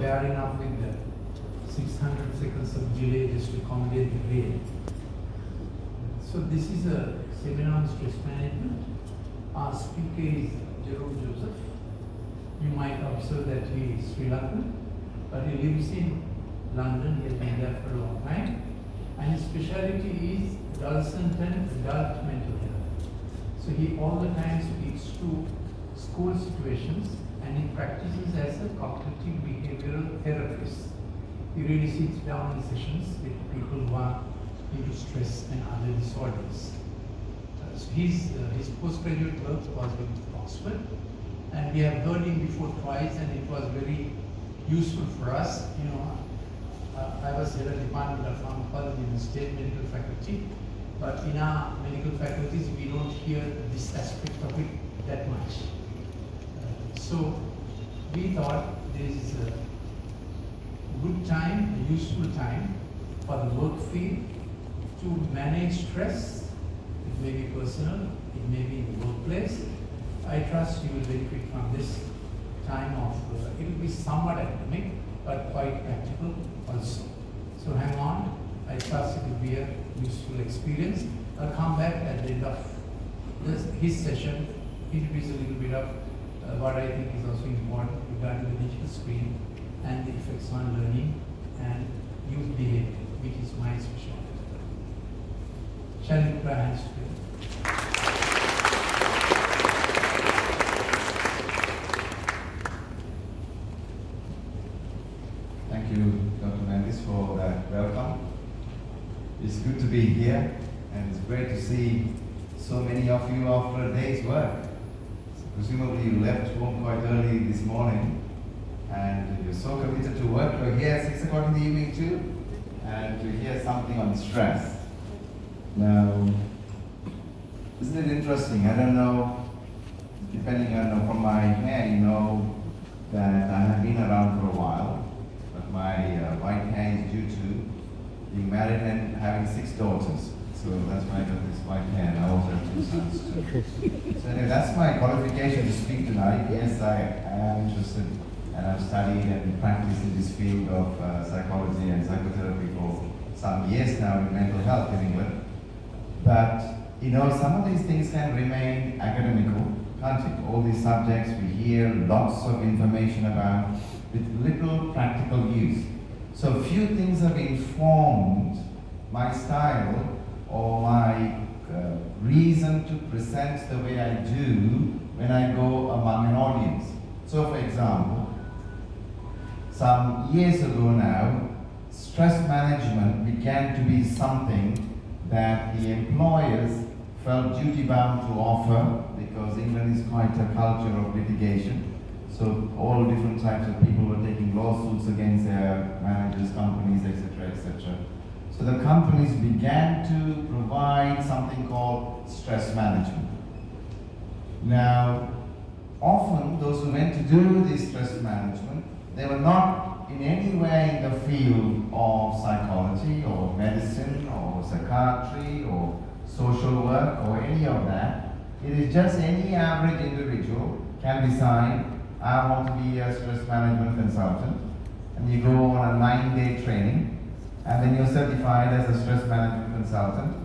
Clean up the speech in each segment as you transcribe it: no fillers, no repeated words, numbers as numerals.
bear enough with the 600 seconds of delay just to accommodate the rain. So this is a seminar on stress management. Our speaker is Jerome Joseph. You might observe that he is Sri Lankan, but he lives in London. He has been there for a long time. And his specialty is adolescent and adult mental health. So he all the time speaks to school situations, and he practices as a cognitive behavioral therapist. He really sits down in sessions with people who are into stress and other disorders. So his postgraduate work was with Oxford, and we have heard him before twice, and it was very useful for us. You know, I was head of Department of Pharmacology in the State Medical Faculty, but in our medical faculties we don't hear this aspect of it that much. So we thought this is a good time, a useful time for the work field to manage stress. It may be personal, it may be in the workplace. I trust you will benefit from this time of, it will be somewhat academic, but quite practical also. So hang on, I trust it will be a useful experience. I'll come back at the end of his session, introduce a little bit of what I think is also important regarding the digital screen and the effects on learning and youth behavior, which is my specialty. Shall we put our hands together? Thank you, Dr. Mandis, for that welcome. It's good to be here, and it's great to see so many of you after a day's work. So presumably you left home quite early this morning, and you're so committed to work. You're here at 6 o'clock in the evening too, and to hear something on stress. Now, isn't it interesting? I don't know, depending on from my hair, you know that I have been around for a while. My white hair is due to being married and having 6 daughters. So that's why I got this white hair, and I also have 2 sons too. So anyway, that's my qualification to speak tonight. Yes, I am interested, and I've studied and practiced in this field of psychology and psychotherapy for some years now in mental health in England. But, you know, some of these things can remain academical, can't it? All these subjects we hear lots of information about, with little practical use. So few things have informed my style or my reason to present the way I do when I go among an audience. So for example, some years ago now, stress management began to be something that the employers felt duty-bound to offer, because England is quite a culture of litigation. So all different types of people were taking lawsuits against their managers, companies, etc., etc. So the companies began to provide something called stress management. Now, often those who went to do this stress management, they were not in any way in the field of psychology or medicine or psychiatry or social work or any of that. It is just any average individual can decide, I want to be a stress management consultant, and you go on a 9-day training, and then you're certified as a stress management consultant,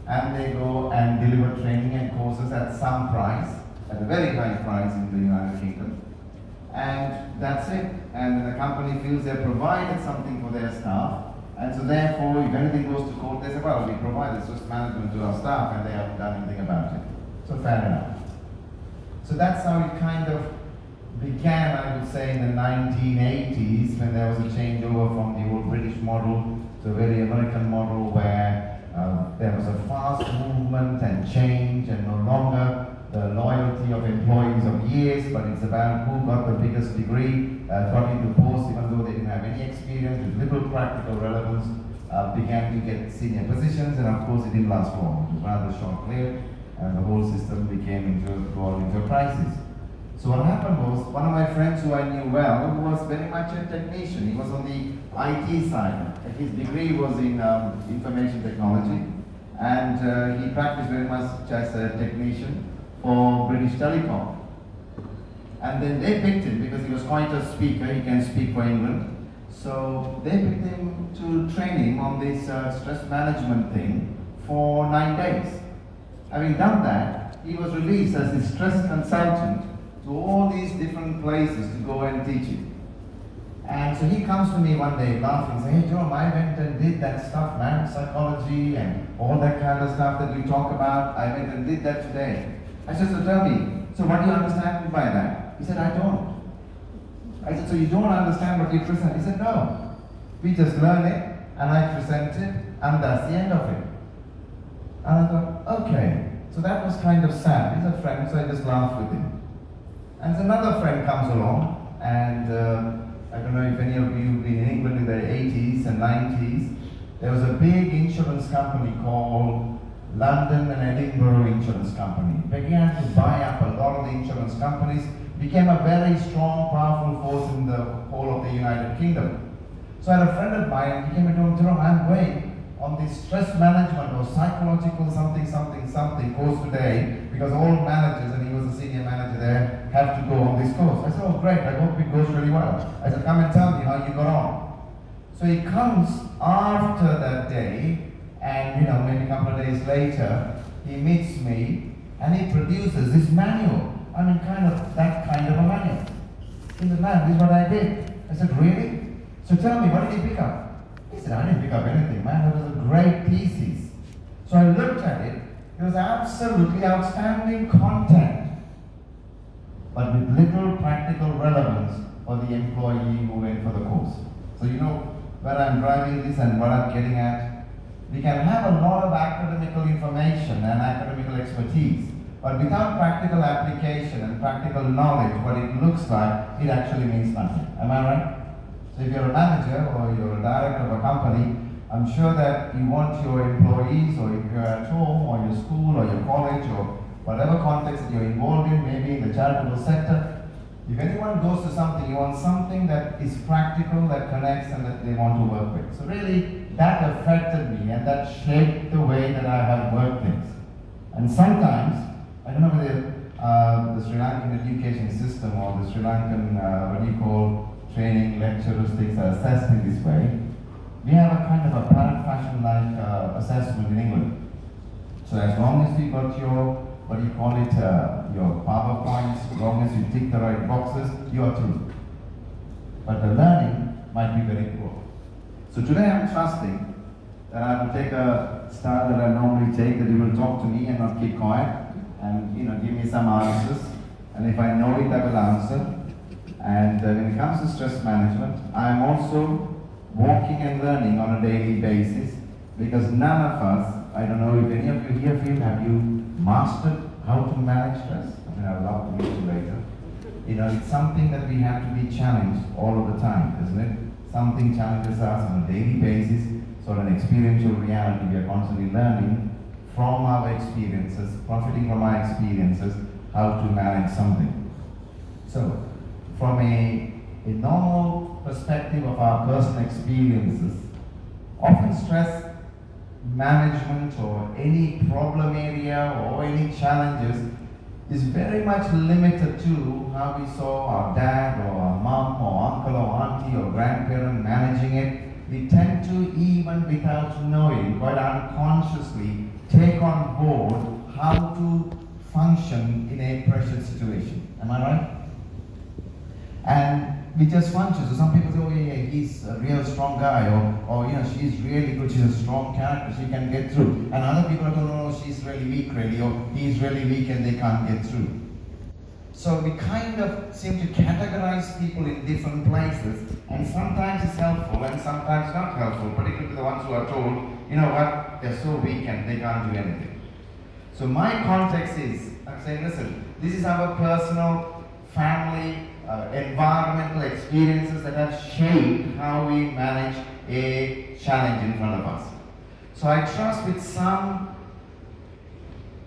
and they go and deliver training and courses at some price, at a very high price in the United Kingdom, and that's it. And the company feels they've provided something for their staff, and so therefore, if anything goes to court, they say, well, we provided stress management to our staff, and they haven't done anything about it. So fair enough. So that's how it kind of began, I would say, in the 1980s, when there was a changeover from the old British model to a very American model, where there was a fast movement and change, and no longer the loyalty of employees of years, but it's about who got the biggest degree, got into post even though they didn't have any experience, with little practical relevance, began to get senior positions, and of course it didn't last long. It was rather short-lived, and the whole system became brought into a crisis. So what happened was, one of my friends who I knew well was very much a technician. He was on the IT side. His degree was in information technology, and he practiced very much as a technician for British Telecom. And then they picked him because he was quite a speaker, he can speak for England. So they picked him to train him on this stress management thing for 9 days. Having done that, he was released as a stress consultant to all these different places to go and teach it. And so he comes to me one day laughing, saying, "Hey Jerome, I went and did that stuff, man, psychology and all that kind of stuff that we talk about. I went and did that today." I said, "So tell me, so what do you understand by that?" He said, "I don't." I said, "So you don't understand what you present?" He said, "No. We just learn it and I present it and that's the end of it." And I thought, okay. So that was kind of sad. He's a friend, so I just laughed with him. And another friend comes along, and I don't know if any of you have been in England in the 80s and 90s. There was a big insurance company called London and Edinburgh Insurance Company. It began to buy up a lot of the insurance companies, became a very strong, powerful force in the whole of the United Kingdom. So I had a friend of mine, he came and told me, "Jerome, I'm going on this stress management or psychological something course today, because all managers," and he was a senior manager there, "have to go on this course." I said, "Oh great, I hope it goes really well." I said, "Come and tell me how you got on." So he comes after that day, and maybe a couple of days later, he meets me and he produces this manual. I mean, that kind of a manual. He said, "Man, this is what I did." I said, "Really? So tell me, what did you pick up?" He said, "I didn't pick up anything, man. That was a great thesis." So I looked at it. It was absolutely outstanding content, but with little practical relevance for the employee who went for the course. So where I'm driving this and what I'm getting at? We can have a lot of academical information and academical expertise, but without practical application and practical knowledge, what it looks like, it actually means nothing. Am I right? So if you're a manager or you're a director of a company, I'm sure that you want your employees, or if you're at home or your school or your college or whatever context that you're involved in, maybe in the charitable sector, if anyone goes to something, you want something that is practical, that connects and that they want to work with. So really, that affected me and that shaped the way that I have worked things. And sometimes, I don't know whether the Sri Lankan education system or the Sri Lankan, training lecturers things are assessed in this way. We have a kind of a parrot fashion-like assessment in England. So as long as you got your, your PowerPoints, as long as you tick the right boxes, you are through. But the learning might be very poor. So today I'm trusting that I will take a style that I normally take, that you will talk to me and not keep quiet, and give me some answers. And if I know it, I will answer. And when it comes to stress management, I am also walking and learning on a daily basis, because none of us, I don't know if any of you here feel, have you mastered how to manage stress? I mean, I would love to meet you later. It's something that we have to be challenged all of the time, isn't it? Something challenges us on a daily basis, sort of an experiential reality. We are constantly learning from our experiences, profiting from our experiences, how to manage something. So, from a normal perspective of our personal experiences, often stress management or any problem area or any challenges is very much limited to how we saw our dad or our mom or uncle or auntie or grandparent managing it. We tend to, even without knowing, quite unconsciously, take on board how to function in a pressure situation. Am I right? And we just function. So some people say, "Oh yeah, he's a real strong guy," or she's really good, she's a strong character, she can get through. And other people are told, "No, she's really weak, really," or "he's really weak and they can't get through." So we kind of seem to categorize people in different places, and sometimes it's helpful and sometimes not helpful, particularly to the ones who are told, "You know what, they're so weak and they can't do anything." So my context is, I'm saying, listen, this is our personal, family, environmental experiences that have shaped how we manage a challenge in front of us. So I trust with some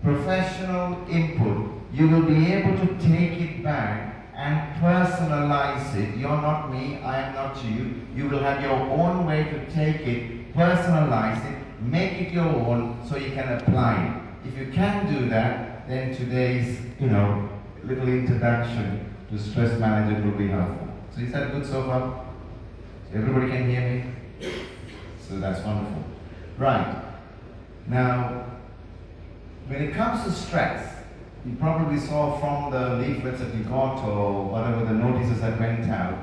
professional input, you will be able to take it back and personalize it. You're not me, I am not you. You will have your own way to take it, personalize it, make it your own so you can apply it. If you can do that, then today's little introduction to stress manage it will be helpful. So is that good so far? So everybody can hear me? So that's wonderful. Right. Now, when it comes to stress, you probably saw from the leaflets that you got or whatever the notices that went out.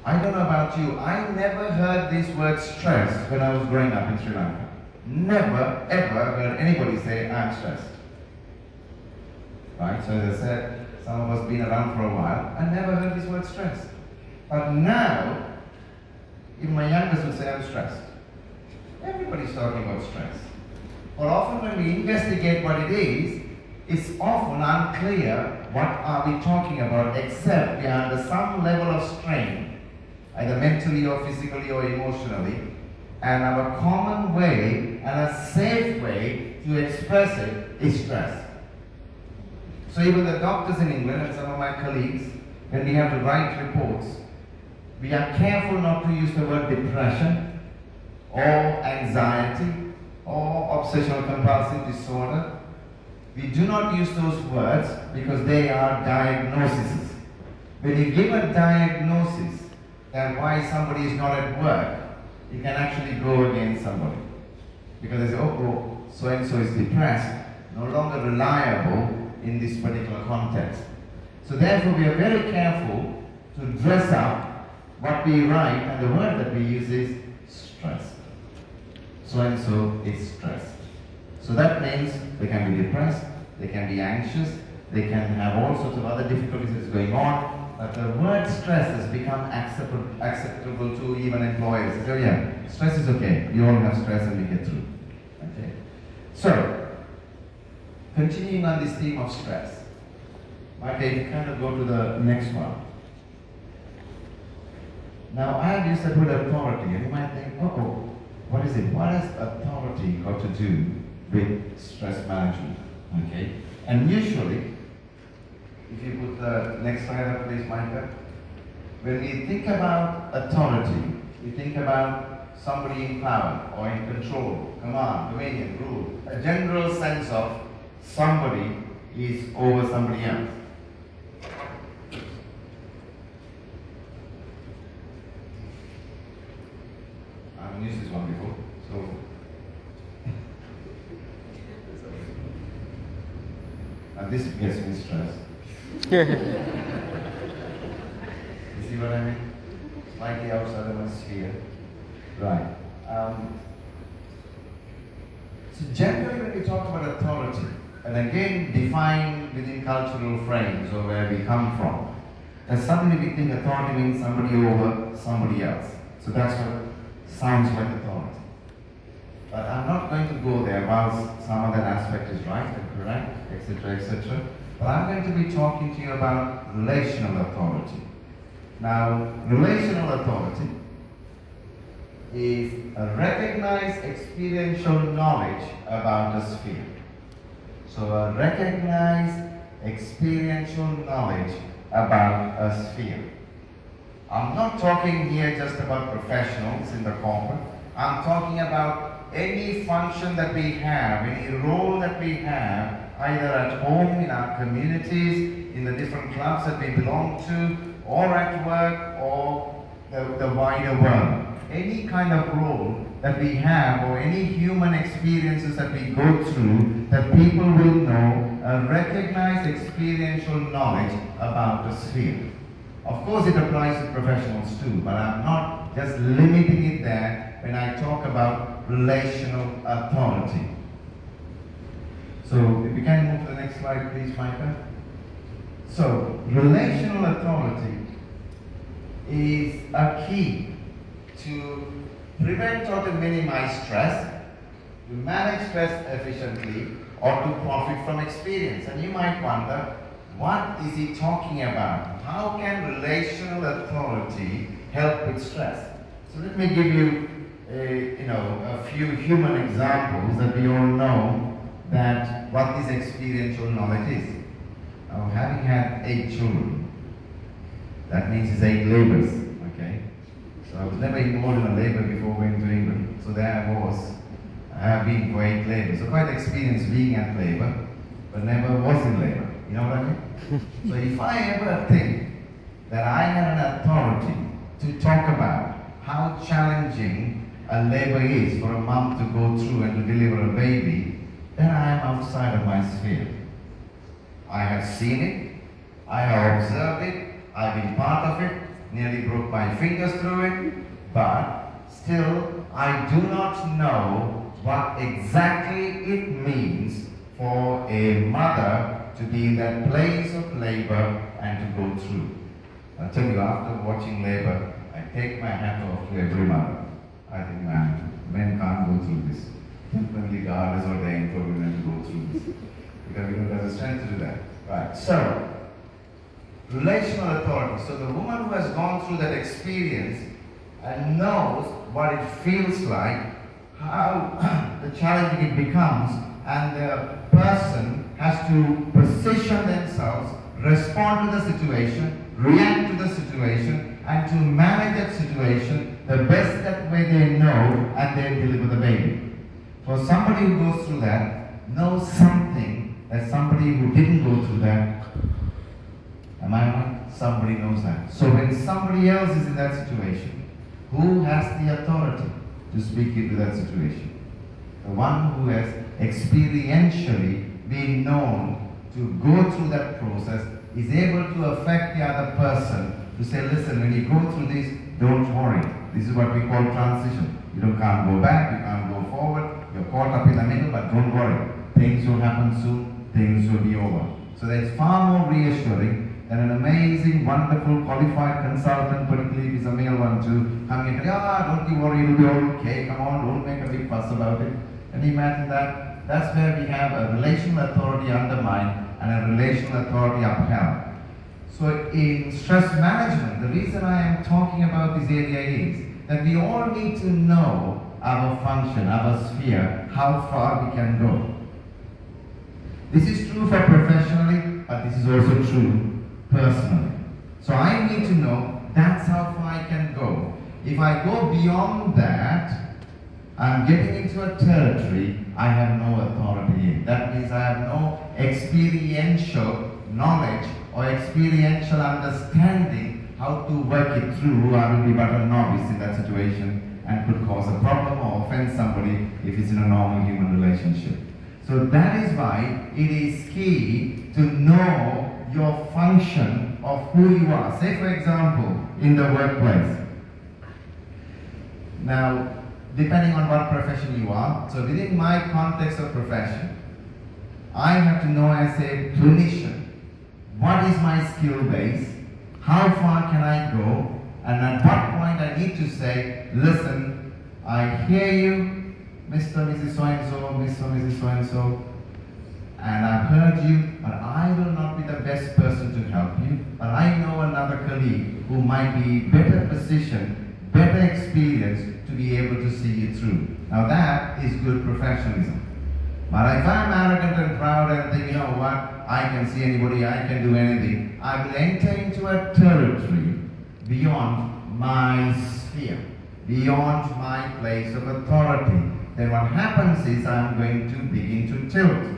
I don't know about you, I never heard this word stress when I was growing up in Sri Lanka. Never, ever heard anybody say, I'm stressed. Right? So as I said, some of us been around for a while, I never heard this word stress. But now, even my youngest will say, I'm stressed. Everybody's talking about stress. But often when we investigate what it is, it's often unclear what are we talking about, except we are under some level of strain, either mentally or physically or emotionally, and our common way and a safe way to express it is stress. So even the doctors in England and some of my colleagues, when we have to write reports, we are careful not to use the word depression or anxiety or obsessional compulsive disorder. We do not use those words because they are diagnoses. When you give a diagnosis that why somebody is not at work, you can actually go against somebody. Because they say, oh, so-and-so is depressed, no longer reliable in this particular context. So therefore we are very careful to dress up what we write, and the word that we use is stress. So-and-so is stressed. So that means they can be depressed, they can be anxious, they can have all sorts of other difficulties that's going on, but the word stress has become acceptable to even employers. They say, oh yeah, stress is okay, we all have stress and we get through. Okay. So, continuing on this theme of stress, Michael, you kind of go to the next one. Now, I have used the word authority, and you might think, oh, what is it? What has authority got to do with stress management? Okay, and usually, if you put the next slide up, please, Micah. When we think about authority, we think about somebody in power or in control, command, dominion, rule. A general sense of somebody is over somebody else. I haven't used this one before, so. And this gets me stressed. You see what I mean? Slightly outside of my sphere. Right. So generally when we talk about authority, and again defined within cultural frames or where we come from, that suddenly we think authority means somebody over somebody else. So that's what sounds like authority. But I'm not going to go there whilst some other aspect is right and correct, etc., etc. But I'm going to be talking to you about relational authority. Now, relational authority is a recognized experiential knowledge about a sphere. So a recognized experiential knowledge about a sphere. I'm not talking here just about professionals in the corporate. I'm talking about any function that we have, any role that we have, either at home, in our communities, in the different clubs that we belong to, or at work, or the wider world. Any kind of role that we have, or any human experiences that we go through, that people will know, a recognized experiential knowledge about the sphere. Of course it applies to professionals too, but I'm not just limiting it there when I talk about relational authority. So if we can move to the next slide, please, Micah. So relational authority is a key to prevent or to minimize stress, to manage stress efficiently, or to profit from experience. And you might wonder, what is he talking about? How can relational authority help with stress? So let me give you a few human examples that we all know that what this experiential knowledge is. Now, having had 8 children, that means it's 8 labors, okay? So I was never involved in a labor before going to England. So there I was. I have been for 8 labors. So quite experienced being at labor, but never was in labor. You know what I mean? So if I ever think that I have an authority to talk about how challenging a labor is for a mom to go through and to deliver a baby, then I am outside of my sphere. I have seen it, I have observed it, I've been part of it, nearly broke my fingers through it, but still I do not know what exactly it means for a mother to be in that place of labor and to go through. I'll tell you, after watching labor, I take my hat off to every mother. I think, man, men can't go through this. Definitely God has ordained for women to go through this. Because we don't have the strength to do that. Right, so, relational authority. So the woman who has gone through that experience and knows what it feels like, how the challenging it becomes, and the person has to position themselves, respond to the situation, react to the situation, and to manage that situation the best that way they know, and they deliver the baby. For somebody who goes through that, knows something that somebody who didn't go through that, am I right? Somebody knows that. So when somebody else is in that situation, who has the authority to speak into that situation? The one who has experientially been known to go through that process is able to affect the other person to say, listen, when you go through this, don't worry. This is what we call transition. You can't go back, you can't go forward, you're caught up in the middle, but don't worry. Things will happen soon, things will be over. So that's far more reassuring than an amazing, wonderful, qualified consultant, particularly if it's a male one too, coming and don't you worry, it'll be all okay, come on, don't make a big fuss about it. Can you imagine that? That's where we have a relational authority undermined and a relational authority upheld. So in stress management, the reason I am talking about this area is that we all need to know our function, our sphere, how far we can go. This is true for professionally, but this is also true personally. So I need to know that's how far I can go. If I go beyond that, I'm getting into a territory I have no authority in. That means I have no experiential knowledge or experiential understanding how to work it through. I will be but a novice in that situation and could cause a problem or offend somebody if it's in a normal human relationship. So that is why it is key to know your function of who you are. Say for example, in the workplace. Now, depending on what profession you are, so within my context of profession, I have to know as a clinician, what is my skill base, how far can I go, and at what point I need to say, listen, I hear you, Mr. Mrs. So-and-so, Mr. Mrs. So-and-so, and I've heard you, but I will not be the best person to help you, but I know another colleague who might be better positioned, better experienced to be able to see you through. Now that is good professionalism. But if I'm arrogant and proud and think, you know what, I can see anybody, I can do anything, I will enter into a territory beyond my sphere, beyond my place of authority. Then what happens is I'm going to begin to tilt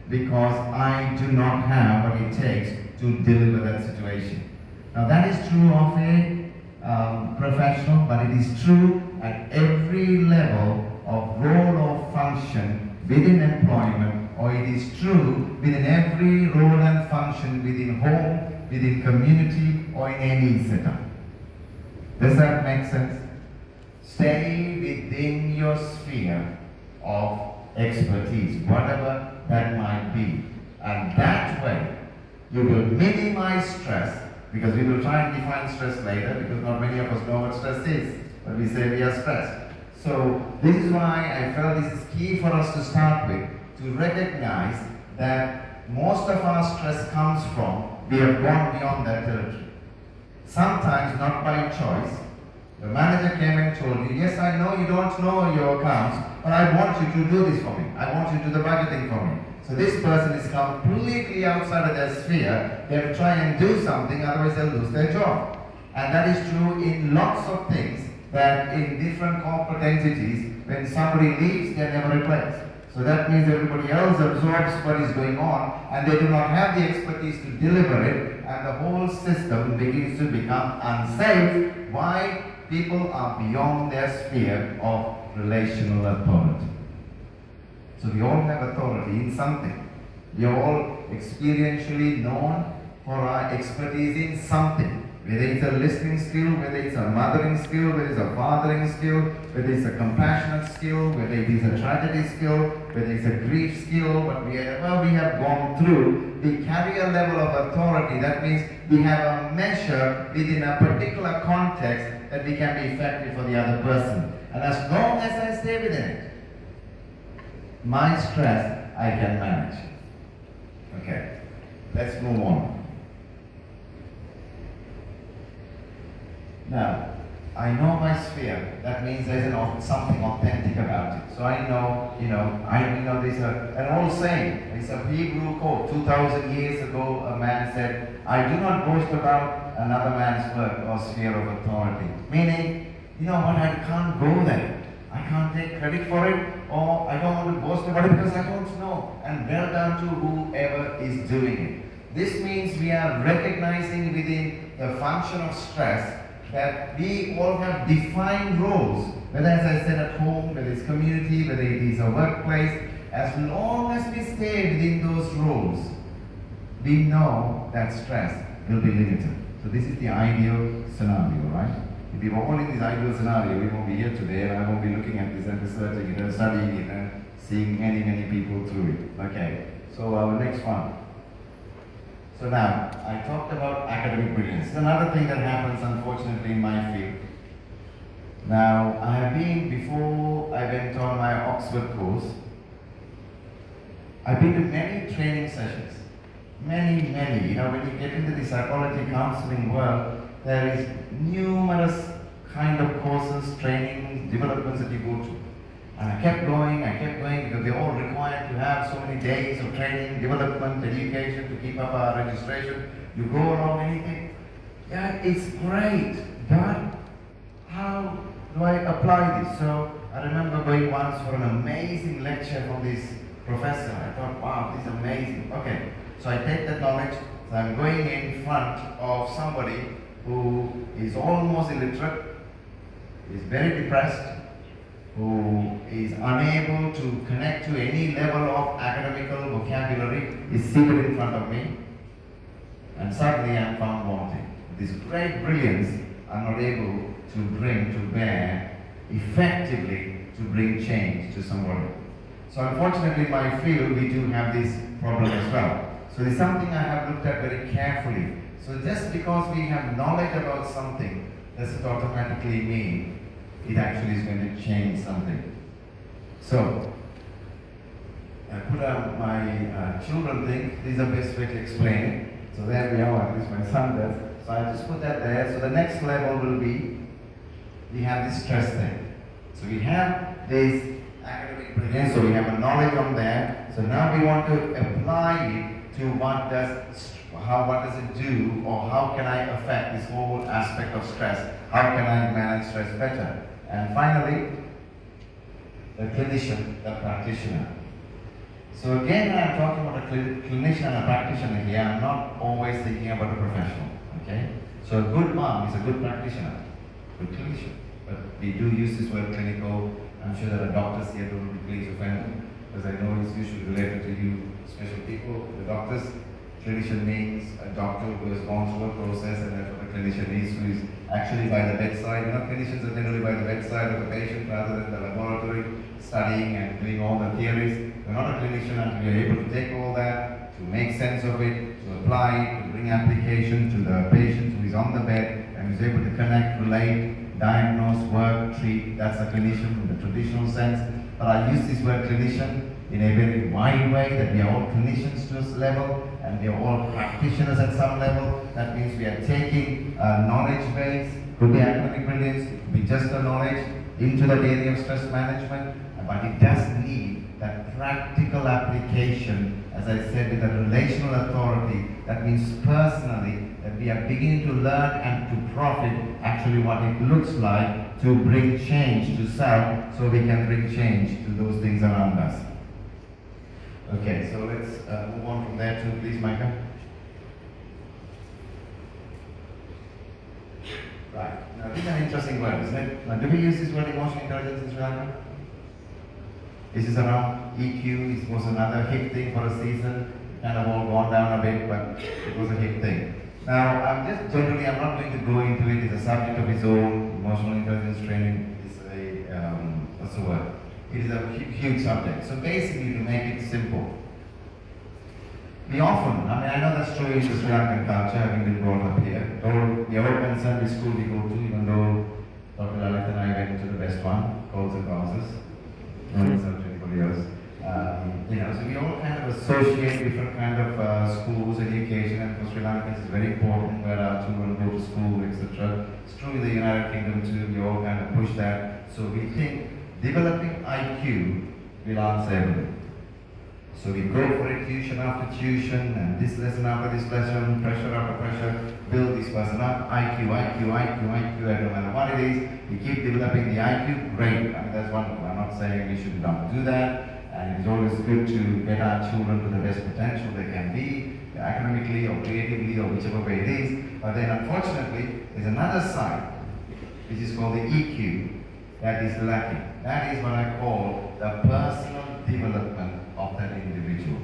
because I do not have what it takes to deliver that situation. Now that is true of a professional, but it is true at every level of role or function within employment, or it is true within every role and function within home, within community, or in any setup. Does that make sense? Stay within your sphere of expertise, whatever that might be. And that way, you will minimize stress, because we will try and define stress later, because not many of us know what stress is, but we say we are stressed. So this is why I felt this is key for us to start with, to recognize that most of our stress comes from we have gone beyond that territory. Sometimes not by choice. The manager came and told you, yes, I know you don't know your accounts, but I want you to do this for me. I want you to do the budgeting for me. So this person is completely outside of their sphere. They have to try and do something, otherwise they'll lose their job. And that is true in lots of things, that in different corporate entities, when somebody leaves, they're never replaced. So that means everybody else absorbs what is going on and they do not have the expertise to deliver it, and the whole system begins to become unsafe. Why? People are beyond their sphere of relational authority. So we all have authority in something. We are all experientially known for our expertise in something. Whether it's a listening skill, whether it's a mothering skill, whether it's a fathering skill, whether it's a compassionate skill, whether it is a tragedy skill, whether it's a grief skill, whatever we have gone through, we carry a level of authority. That means we have a measure within a particular context that we can be effective for the other person. And as long as I stay within it, my stress I can manage. Okay, let's move on. Now, I know my sphere. That means there's something authentic about it. So I know, there's an old saying. It's a Hebrew quote. 2,000 years ago, a man said, "I do not boast about another man's work or sphere of authority." Meaning, you know what? I can't go there. I can't take credit for it, or I don't want to boast about it because I don't know. And well done to whoever is doing it. This means we are recognizing within the function of stress that we all have defined roles, whether, as I said, at home, whether it's community, whether it is a workplace. As long as we stay within those roles, we know that stress will be limited. So this is the ideal scenario, right? If we were all in this ideal scenario, we won't be here today, and I won't be looking at this and researching it and studying it and seeing many, many people through it. Okay, so our next one. So now, I talked about academic brilliance. It's another thing that happens, unfortunately, in my field. Now, I have been, before I went on my Oxford course, I've been to many training sessions. Many. When you get into the psychology counseling world, there is numerous kind of courses, trainings, developments that you go to. And I kept going because they're all required to have so many days of training, development, education to keep up our registration. You go along and you think, yeah, it's great, but how do I apply this? So I remember going once for an amazing lecture from this professor. I thought, wow, this is amazing. Okay, so I take that knowledge, so I'm going in front of somebody who is almost illiterate, is very depressed, who is unable to connect to any level of academical vocabulary, is seated in front of me, and suddenly I'm found wanting. This great brilliance I'm not able to bring to bear effectively to bring change to somebody. So unfortunately in my field we do have this problem as well. So it's something I have looked at very carefully. So just because we have knowledge about something, does it automatically mean it actually is going to change something? So, I put out my children think this is the best way to explain it. So there we are, at least my son does. So I just put that there. So the next level will be, we have this stress thing. So we have this academic brilliance, so we have a knowledge on there. So now we want to apply it to what does it do, or how can I affect this whole aspect of stress? How can I manage stress better? And finally, the clinician, the practitioner. So again, when I'm talking about a clinician and a practitioner here, I'm not always thinking about a professional, okay? So a good mom is a good practitioner, good clinician. But we do use this word clinical. I'm sure there are doctors here who will be pleased offended, because I know it's usually related to you, special people, the doctors. Clinician means a doctor who has gone through a process, and therefore the clinician is who is actually by the bedside. Clinicians are generally by the bedside of the patient rather than the laboratory, studying and doing all the theories. We're not a clinician until we're able to take all that, to make sense of it, to apply it, to bring application to the patient who is on the bed and is able to connect, relate, diagnose, work, treat. That's a clinician in the traditional sense. But I use this word clinician in a very wide way, that we are all clinicians to this level, and we are all practitioners at some level. That means we are taking a knowledge base, could be academic brilliance, it could be just a knowledge, into the area of stress management, but it does need that practical application, as I said, with a relational authority. That means personally, that we are beginning to learn and to profit actually what it looks like to bring change to self, so we can bring change to those things around us. Okay, so let's move on from there too, please, Micah. Right. Now, this is an interesting word, isn't it? Now, do we use this word emotional intelligence in Sri Lanka? This is around EQ. It was another hip thing for a season. Kind of all gone down a bit, but it was a hip thing. Now, I'm not going to go into it. It's a subject of its own. Emotional intelligence training is what's the word? It is a huge subject. So basically, to make it simple, we often, I know that's true in the Sri Lankan culture, having been brought up here. Or the open Sunday school we go to, even though Dr. Lalit and I went to the best one, Calls and Causes, no insult to anybody else. So we all kind of associate different kind of schools, education, and for Sri Lankans it's very important where our children go to school, etc. It's true in the United Kingdom too, we all kind of push that. So we think developing IQ will answer everything. So we go for it tuition after tuition, and this lesson after this lesson, pressure after pressure, build this person up, IQ, I don't matter what it is, we keep developing the IQ, great, that's wonderful. I'm not saying we should not do that, and it's always good to get our children to the best potential they can be, academically or creatively or whichever way it is, but then unfortunately, there's another side, which is called the EQ, that is lacking. That is what I call the personal development of that individual.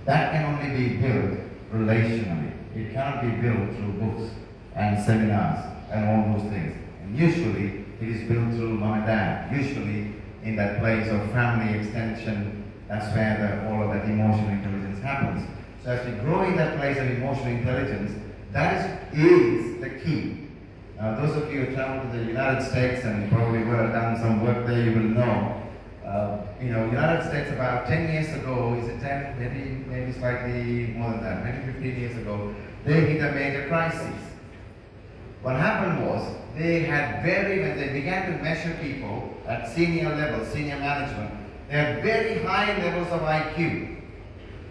That can only be built relationally. It cannot be built through books and seminars and all those things. And usually it is built through mom and dad. Usually in that place of family extension, that's where all of that emotional intelligence happens. So as we grow in that place of emotional intelligence, that is the key. Now those of you who travel to the United States and probably would have done some work there, you will know United States about 10 years ago, is it 10? Maybe slightly more than that, maybe 15 years ago, they hit a major crisis. What happened was, when they began to measure people at senior levels, senior management, they had very high levels of IQ,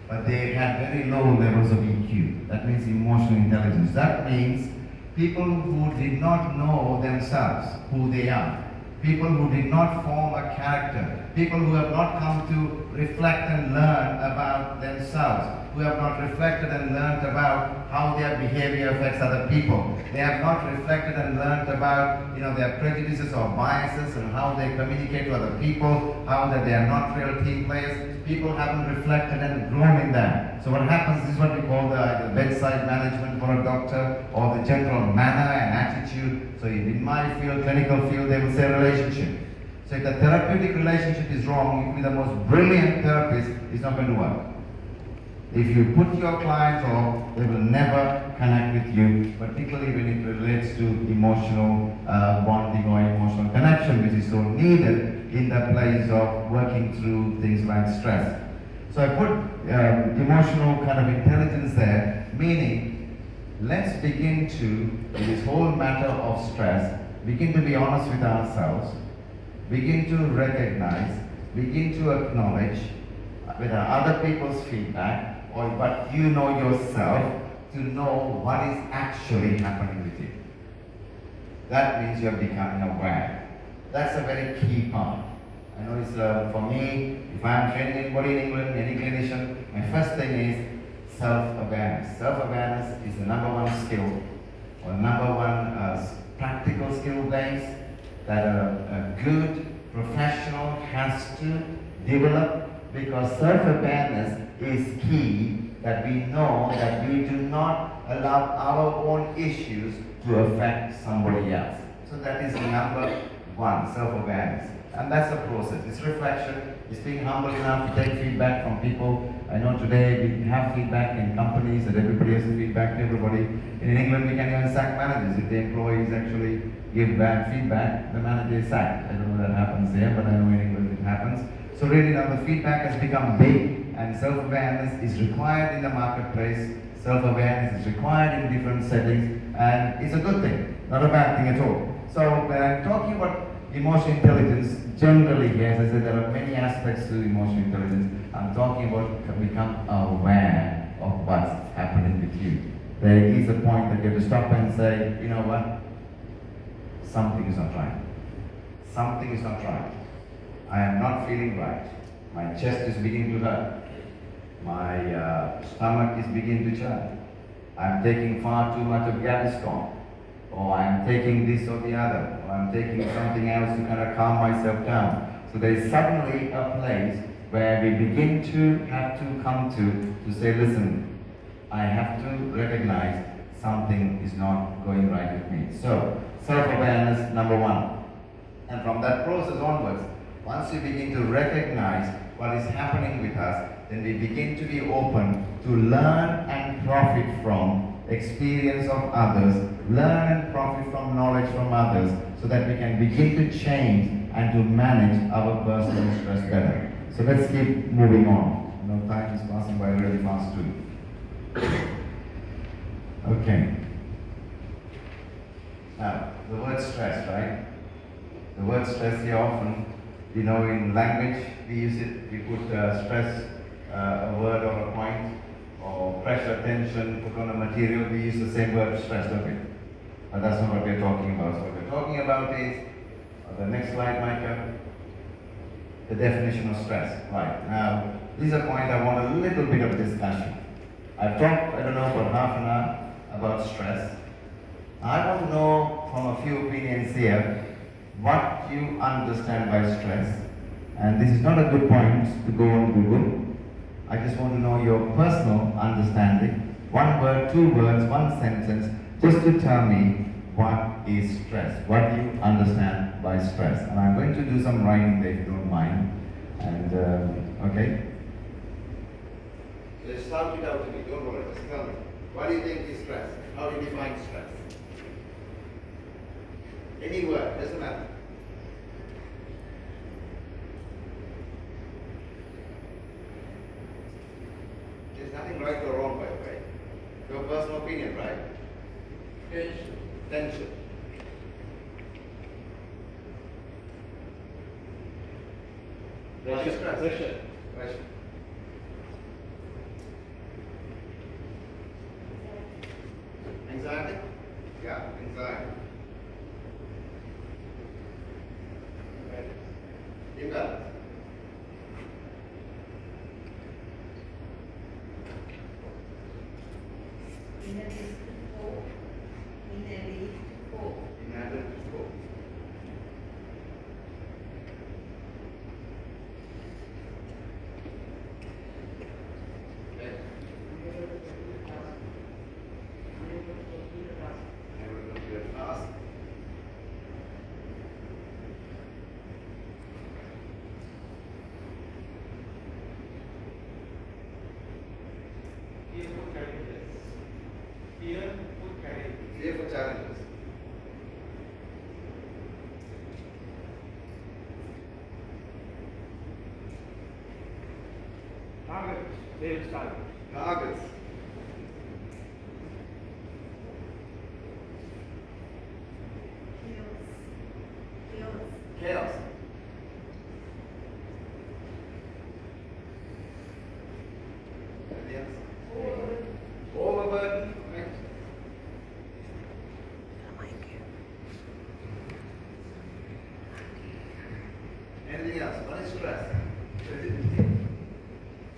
but they had very low levels of EQ. That means emotional intelligence. That means people who did not know themselves, who they are. People who did not form a character, people who have not come to reflect and learn about themselves, who have not reflected and learned about how their behavior affects other people. They have not reflected and learned about their prejudices or biases and how they communicate to other people, how that they are not real team players. People haven't reflected and grown in that. So what happens, this is what we call the bedside management for a doctor, or the general manner and attitude. So in my field, clinical field, they will say relationship. So if the therapeutic relationship is wrong, you can be the most brilliant therapist, it's not going to work. If you put your clients off, they will never connect with you, particularly when it relates to emotional bonding or emotional connection, which is so needed in the place of working through things like stress. So I put emotional kind of intelligence there, meaning let's begin to, in this whole matter of stress, begin to be honest with ourselves, begin to recognize, begin to acknowledge with other people's feedback, or what you know yourself, to know what is actually happening with you. That means you're becoming aware. That's a very key part. I know it's for me, if I'm training anybody in England, any clinician, my first thing is self-awareness. Self-awareness is the number one skill, or number one practical skill base that a good professional has to develop, because self-awareness is key, that we know that we do not allow our own issues to affect somebody else. So that is number one, self-awareness. And that's a process. It's reflection. It's being humble enough to take feedback from people. I know today we have feedback in companies that everybody has to feedback to everybody. In England, we can even sack managers. If the employees actually give bad feedback, the manager is sacked. I don't know if that happens there, but I know in England it happens. So really now the feedback has become big, and self-awareness is required in the marketplace. Self-awareness is required in different settings, and it's a good thing, not a bad thing at all. So when I'm talking about emotional intelligence, generally, yes, as I said, there are many aspects to emotional intelligence. I'm talking about become aware of what's happening with you. There is a point that you have to stop and say, you know what? Something is not right. Something is not right. I am not feeling right. My chest is beginning to hurt. My stomach is beginning to churn. I'm taking far too much of Gaviscon, or I'm taking this or the other, or I'm taking something else to kind of calm myself down. So there is suddenly a place where we begin to have to come to say, listen, I have to recognize something is not going right with me. So, self-awareness, number one. And from that process onwards, once you begin to recognize what is happening with us, then we begin to be open to learn and profit from experience of others, learn and profit from knowledge from others, so that we can begin to change and to manage our personal stress better. So let's keep moving on. You know, time is passing by really fast too. Okay. Now, the word stress, right? The word stress here often, you know, in language, we use it, we put stress, a word or a point, or pressure, tension, put on a material, we use the same word stress, don't we? But that's not what we're talking about. So what we're talking about is, the next slide, Micah, the definition of stress. Right, now, this is a point I want a little bit of discussion. I've talked, I don't know, for half an hour about stress. I want to know from a few opinions here, what you understand by stress. And this is not a good point to go on Google. I just want to know your personal understanding. One word, two words, one sentence, just to tell me what is stress. What do you understand by stress? And I'm going to do some writing there if you don't mind. And, okay? Just shout it out to me, don't worry, just tell me. What do you think is stress? How do you define stress? Any word, doesn't matter. There's nothing right or wrong, by the way. Your personal opinion, right? Tension. Tension. Pressure. Pressure. Pressure. Anxiety? Yeah, anxiety. Imbalance. Inherent hope. Okay. Never complete a task. Fear for challenges. Targets. Chaos. Anything else? Overburden. Right? Anything else? What is stress?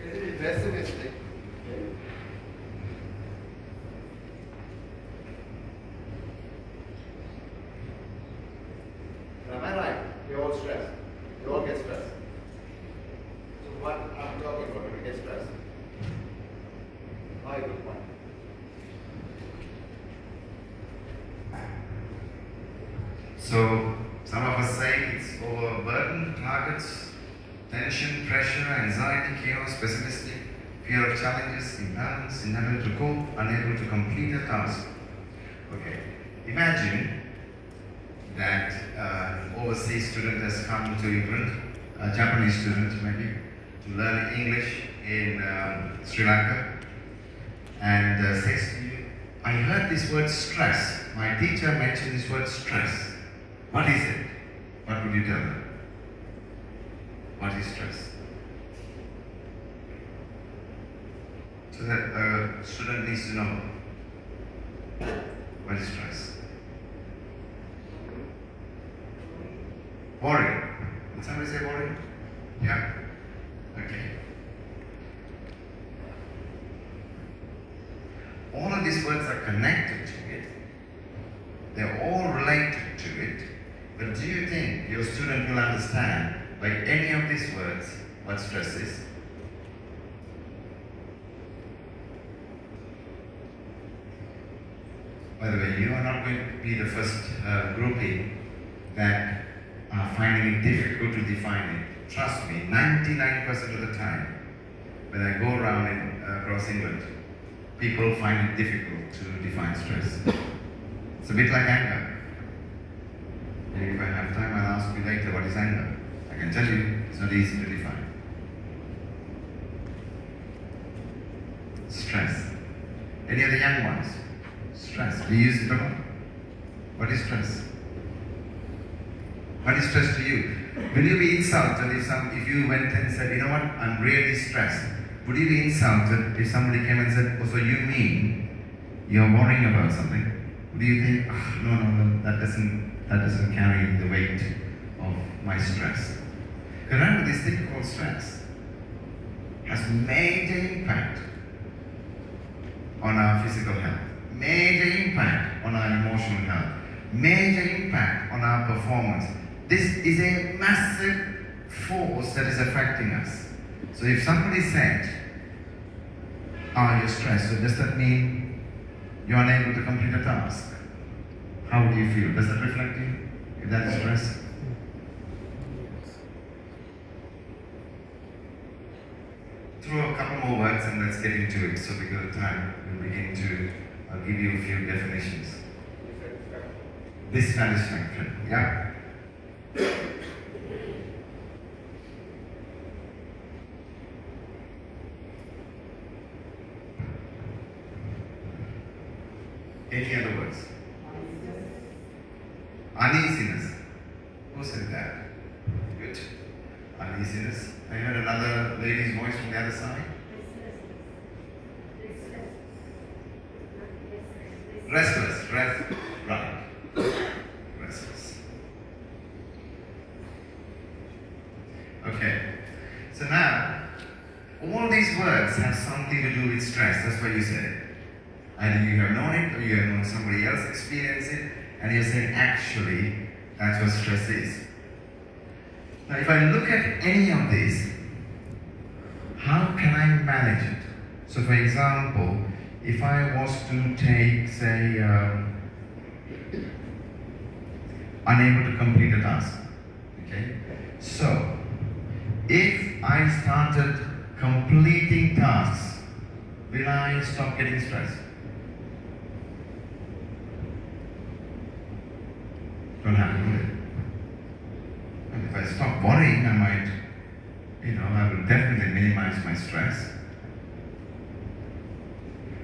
Is it pessimistic? Am I right? We all stressed. We all get stressed. So what I'm talking about when we get stressed? Very good point. So some of us say it's overburden, targets, tension, pressure, anxiety, chaos, pessimistic, fear of challenges, imbalance, unable to cope, unable to complete a task. Okay, imagine that an overseas student has come to England, a Japanese student maybe, to learn English in Sri Lanka, and says to you, I heard this word stress. My teacher mentioned this word stress. What is it? What would you tell them? What is stress? So that a student needs to know, what is stress? Worry. Did somebody say worry? Yeah? Okay. connected to it. They're all related to it. But do you think your student will understand by any of these words what stress is? By the way, you are not going to be the first groupie that are finding it difficult to define it. Trust me, 99% of the time, when I go around across England, people find it difficult to define stress. It's a bit like anger. And if I have time, I'll ask you later, what is anger? I can tell you, it's not easy to define. Stress. Any of the young ones? Stress. We use it a lot. What is stress? What is stress to you? Will you be insulted if you went and said, you know what, I'm really stressed? Would you be insulted if somebody came and said, oh, so you mean you're worrying about something? Would you think, oh, no, that doesn't carry the weight of my stress? Remember, this thing called stress has major impact on our physical health, major impact on our emotional health, major impact on our performance. This is a massive force that is affecting us. So if somebody said, you're stressed, so does that mean you're unable to complete a task? How do you feel? Does that reflect you? If that is stress? Throw a couple more words and let's get into it. So because of time, we'll begin to give you a few definitions. Dissatisfaction, yeah? Any other words? Uneasiness. Who said that? Good. Uneasiness. I heard another lady's voice from the other side. Restless. Right. Restless. Okay. So now, all these words have something to do with stress. That's what you said. Either you have known it or you have known somebody else experience it, and you're saying, actually, that's what stress is. Now, if I look at any of this, how can I manage it? So, for example, if I was to take, say, unable to complete a task, okay? So, if I started completing tasks, will I stop getting stressed? Don't happen, will it? And if I stop worrying, I might, I will definitely minimize my stress.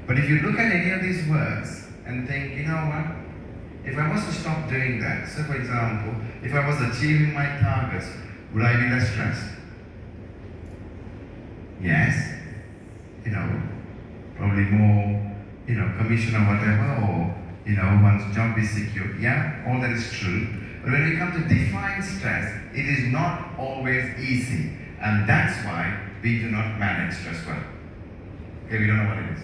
But if you look at any of these words and think, you know what? If I was to stop doing that, so for example, if I was achieving my targets, would I be less stressed? Yes. Probably more, commission or whatever, or, one's job is secure. Yeah, all that is true. But when we come to define stress, it is not always easy. And that's why we do not manage stress well. Okay, we don't know what it is.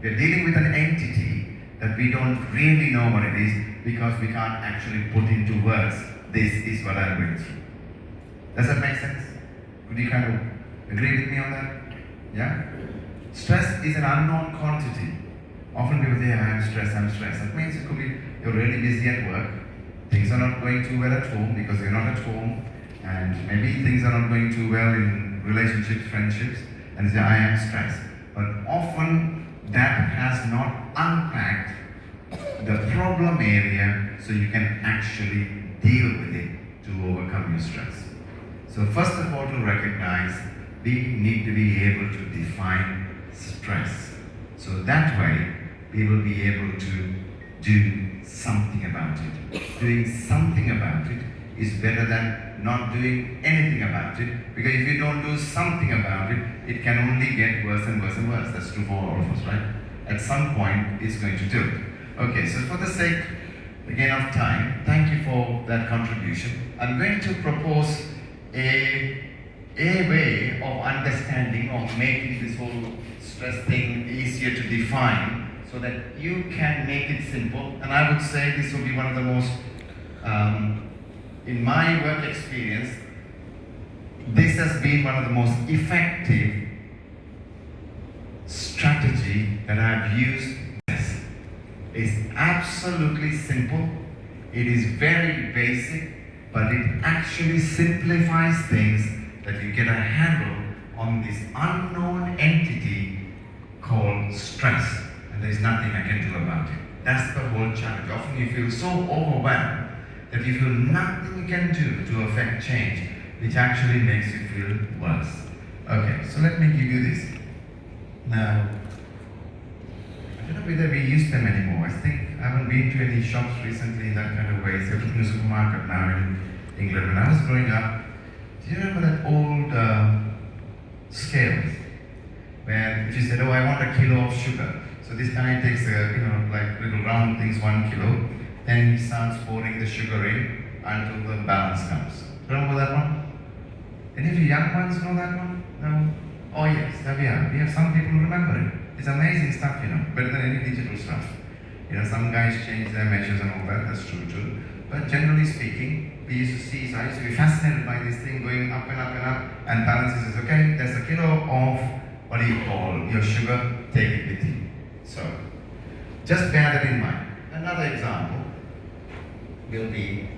We're dealing with an entity that we don't really know what it is because we can't actually put into words, this is what I'm going through. Does that make sense? Could you kind of agree with me on that? Yeah? Stress is an unknown quantity. Often people say, I'm stressed. That means it could be you're really busy at work, things are not going too well at home because you're not at home, and maybe things are not going too well in relationships, friendships, and you say, I am stressed. But often that has not unpacked the problem area so you can actually deal with it to overcome your stress. So first of all, to recognize, we need to be able to define stress. So that way, we will be able to do something about it. Doing something about it is better than not doing anything about it, because if you don't do something about it, it can only get worse and worse and worse. That's true for all of us, right? At some point, it's going to do it. Okay, so for the sake, again, of time, thank you for that contribution. I'm going to propose a way of understanding, of making this whole stress thing easier to define, so that you can make it simple. And I would say this will be one of the most, in my work experience, this has been one of the most effective strategy that I've used. It's absolutely simple. It is very basic, but it actually simplifies things that you get a handle on this unknown entity called stress. And there's nothing I can do about it. That's the whole challenge. Often you feel so overwhelmed that you feel nothing you can do to affect change, which actually makes you feel worse. Okay, so let me give you this. Now, I don't know whether we use them anymore. I think I haven't been to any shops recently in that kind of way. So in a supermarket now in England. When I was growing up, do you remember that old scales? Where if you said, oh, I want a kilo of sugar. So this guy takes like little round things, 1 kilo. Then he starts pouring the sugar in until the balance comes. Remember that one? Any of you young ones know that one? No? Oh yes, there we are. We have some people who remember it. It's amazing stuff, better than any digital stuff. Some guys change their measures and all that, that's true too. But generally speaking, we used to see, so I used to be fascinated by this thing going up and up and up, and balance says, okay, there's a kilo of, what do you call, your sugar, take it with you. So, just bear that in mind. Another example will be,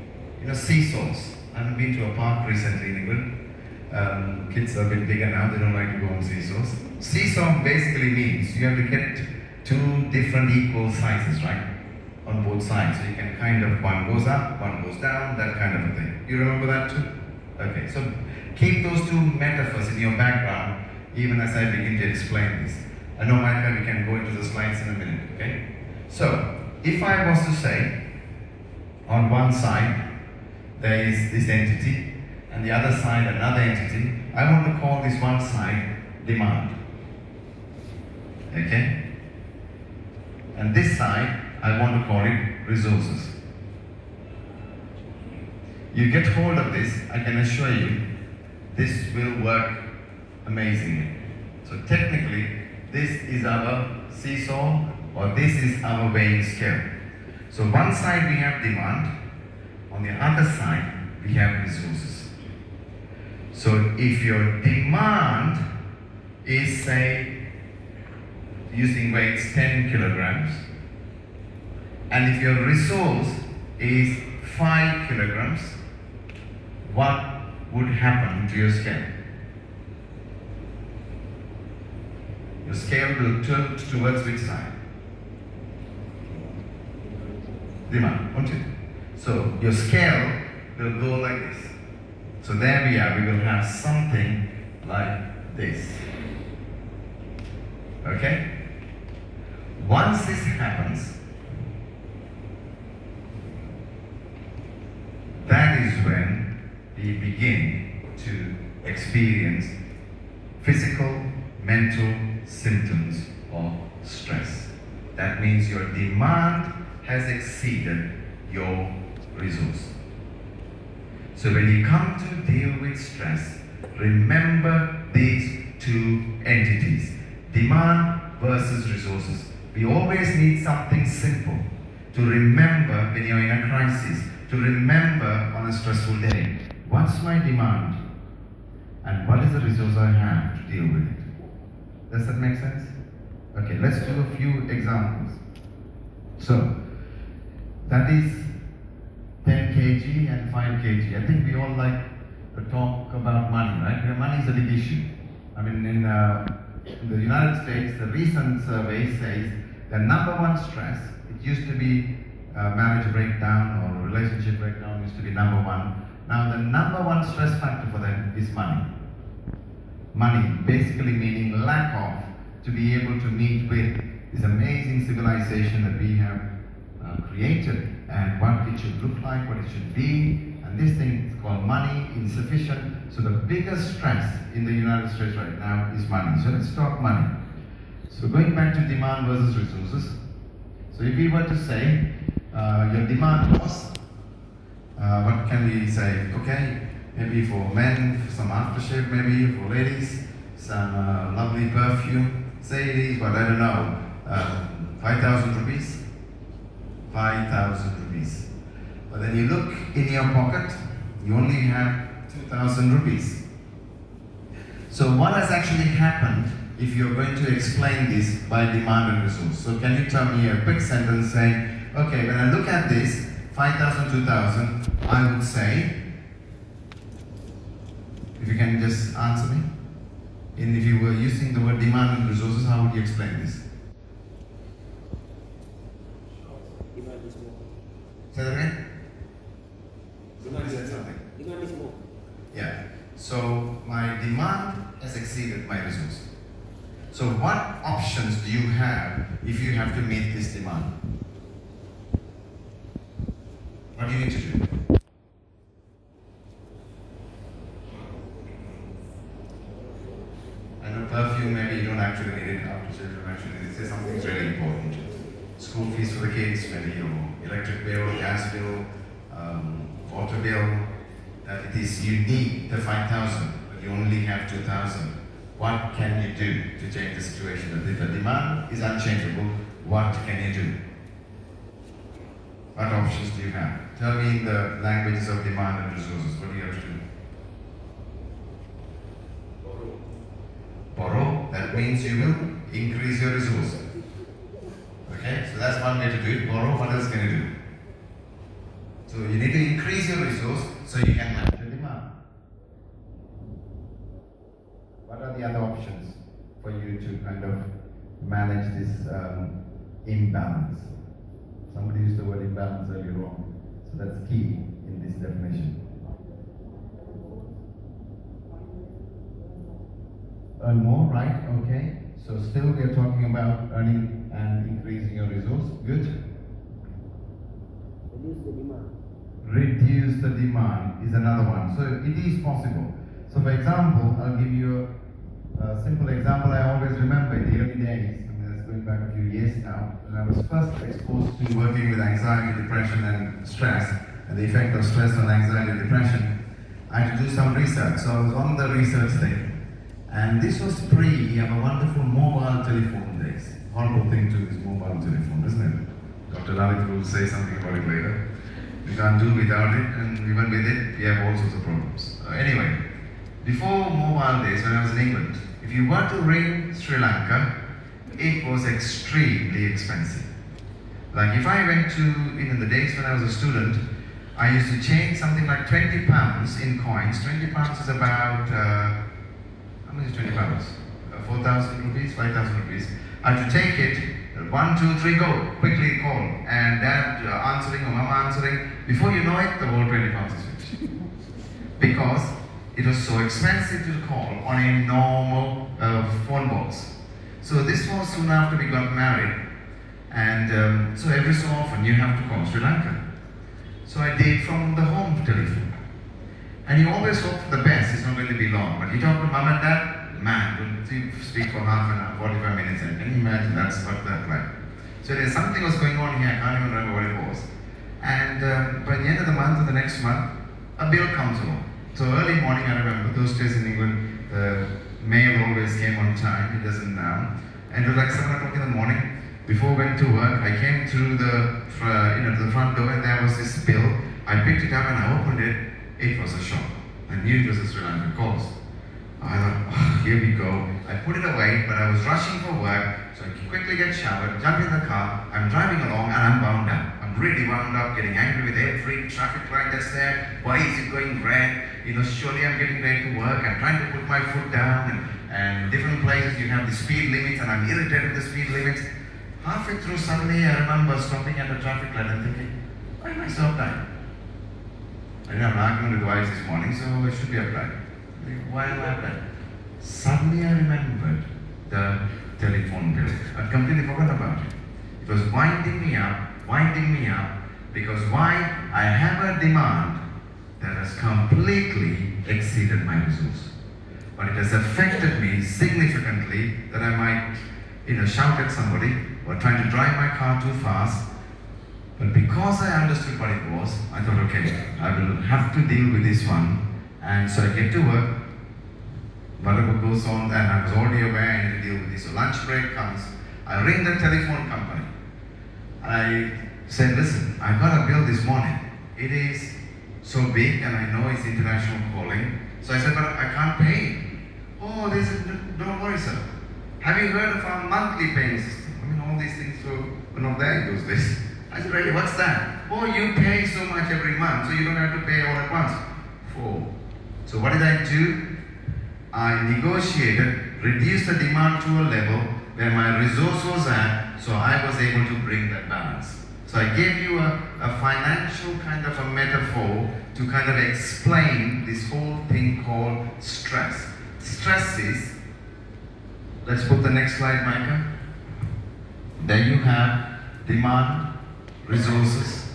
seesaws. I haven't been to a park recently in England. Kids are a bit bigger now, they don't like to go on seesaws. Seesaw basically means you have to get two different equal sizes, right? On both sides. So you can kind of, one goes up, one goes down, that kind of a thing. You remember that too? Okay, so keep those two metaphors in your background even as I begin to explain this. I know, Michael, we can go into the slides in a minute, okay? So, if I was to say, on one side, there is this entity, and the other side, another entity, I want to call this one side demand. Okay? And this side, I want to call it resources. You get hold of this, I can assure you, this will work amazingly. So technically, this is our seesaw, or this is our weighing scale. So one side we have demand, on the other side we have resources. So if your demand is, say, using weights 10 kilograms, and if your resource is 5 kilograms, what would happen to your scale? Your scale will tilt towards which side? Demand, won't it? So your scale will go like this. So there we are, we will have something like this. Okay? Once this happens, that is when we begin to experience physical, mental symptoms of stress. That means your demand has exceeded your resource. So when you come to deal with stress, remember these two entities, demand versus resources. We always need something simple to remember when you're in a crisis, to remember on a stressful day. What's my demand? And what is the resource I have to deal with it? Does that make sense? Okay, let's do a few examples. So, that is 10 kg and 5 kg. I think we all like to talk about money, right? Because money is a big issue. I mean, in the United States, the recent survey says the number one stress, it used to be marriage breakdown or relationship breakdown used to be number one. Now the number one stress factor for them is money. Money, basically meaning lack of, to be able to meet with this amazing civilization that we have created, and what it should look like, what it should be, and this thing is called money, insufficient. So the biggest stress in the United States right now is money. So let's talk money. So going back to demand versus resources. So if we were to say, your demand was, what can we say? Okay, maybe for men, some aftershave, maybe for ladies, some lovely perfume. Say it is, but I don't know. 5,000 rupees. 5,000 rupees. But then you look in your pocket, you only have 2,000 rupees. So what has actually happened if you're going to explain this by demand and resource? So can you tell me a quick sentence saying, okay, when I look at this, 5,000, 2,000, I would say, if you can just answer me, and if you were using the word demand and resources, how would you explain this? Demand is more. Say that again? Demand Somebody is said something. Demand is more. Yeah. So my demand has exceeded my resource. So what options do you have if you have to meet this demand? What do you need to do? I know perfume, maybe you don't actually need it after children actually need it. Say something's really important. School fees for the kids, maybe your electric bill, gas bill, water bill, that it is you need the 5,000, but you only have 2,000. What can you do to change the situation? That if the demand is unchangeable, what can you do? What options do you have? Tell me in the languages of demand and resources, what do you have to do? Borrow, that means you will increase your resource. Okay, so that's one way to do it. Borrow, what else can you do? So you need to increase your resource so you can match the demand. What are the other options for you to kind of manage this imbalance? Somebody used the word imbalance earlier on, so that's key in this definition. Earn more, right? Okay. So still we are talking about earning and increasing your resource. Good. Reduce the demand. Reduce the demand is another one. So it is possible. So for example, I'll give you a simple example I always remember in the early days. I mean, that's going back a few years now. When I was first exposed to working with anxiety, depression and stress, and the effect of stress on anxiety and depression, I had to do some research. So I was on the research thing. And this was pre our wonderful mobile telephone days. Horrible thing to this mobile telephone, isn't it? Dr. Lalit will say something about it later. We can't do without it, and even with it, we have all sorts of problems. Anyway, before mobile days, when I was in England, if you were to ring Sri Lanka, it was extremely expensive. Like if I went to, in the days when I was a student, I used to change something like 20 pounds in coins. 20 pounds is about, how much is 20 pounds? 4,000 rupees, 5,000 rupees. I had to take it, 1, 2, 3, go, quickly call. And dad answering or mama answering. Before you know it, the whole 20 pounds is finished. Because it was so expensive to call on a normal phone box. So this was soon after we got married. And so every so often you have to call Sri Lanka. So I did from the home telephone. And you always hope for the best, it's not going to be long. But you talk to mom and dad, man, you speak for half an hour, 45 minutes, and can you imagine that's what that's like. So there's something was going on here, I can't even remember what it was. And by the end of the month or the next month, a bill comes along. So early morning, I remember, those days in England, mail always came on time, it doesn't now. And it was like 7 o'clock in the morning. Before I went to work, I came through the front door and there was this bill. I picked it up and I opened it. It was a shock. I knew it was a Sri Lankan calls. I thought, oh, here we go. I put it away, but I was rushing for work, so I quickly get showered, jump in the car, I'm driving along and I'm wound up. I'm really wound up, getting angry with every traffic light that's there. Why is it going red? Surely I'm getting ready to work. I'm trying to put my foot down and different places you have the speed limits and I'm irritated with the speed limits. Halfway through, suddenly I remember stopping at a traffic light and thinking, why am I so uptight? I didn't have an argument with wife this morning, so I should be uptight. Why am I uptight? Suddenly I remembered the telephone bill. I'd completely forgot about it. It was winding me up, because why? I have a demand that has completely exceeded my resource. But it has affected me significantly that I might shout at somebody or trying to drive my car too fast. But because I understood what it was, I thought, okay, I will have to deal with this one. And so I get to work, whatever goes on, and I was already aware I need to deal with this. So lunch break comes, I ring the telephone company. I said, listen, I got a bill this morning. It is so big and I know it's international calling. So I said, but I can't pay. Oh, they said, don't worry, sir. Have you heard of our monthly paying system? I mean, all these things were not there in those days. I said, really, what's that? Oh, you pay so much every month, so you don't have to pay all at once. Oh. So what did I do? I negotiated, reduced the demand to a level where my resource was at, so I was able to bring that balance. So I gave you a financial kind of a metaphor to kind of explain this whole thing called stress. Stress is, let's put the next slide, Micah. There you have demand, resources,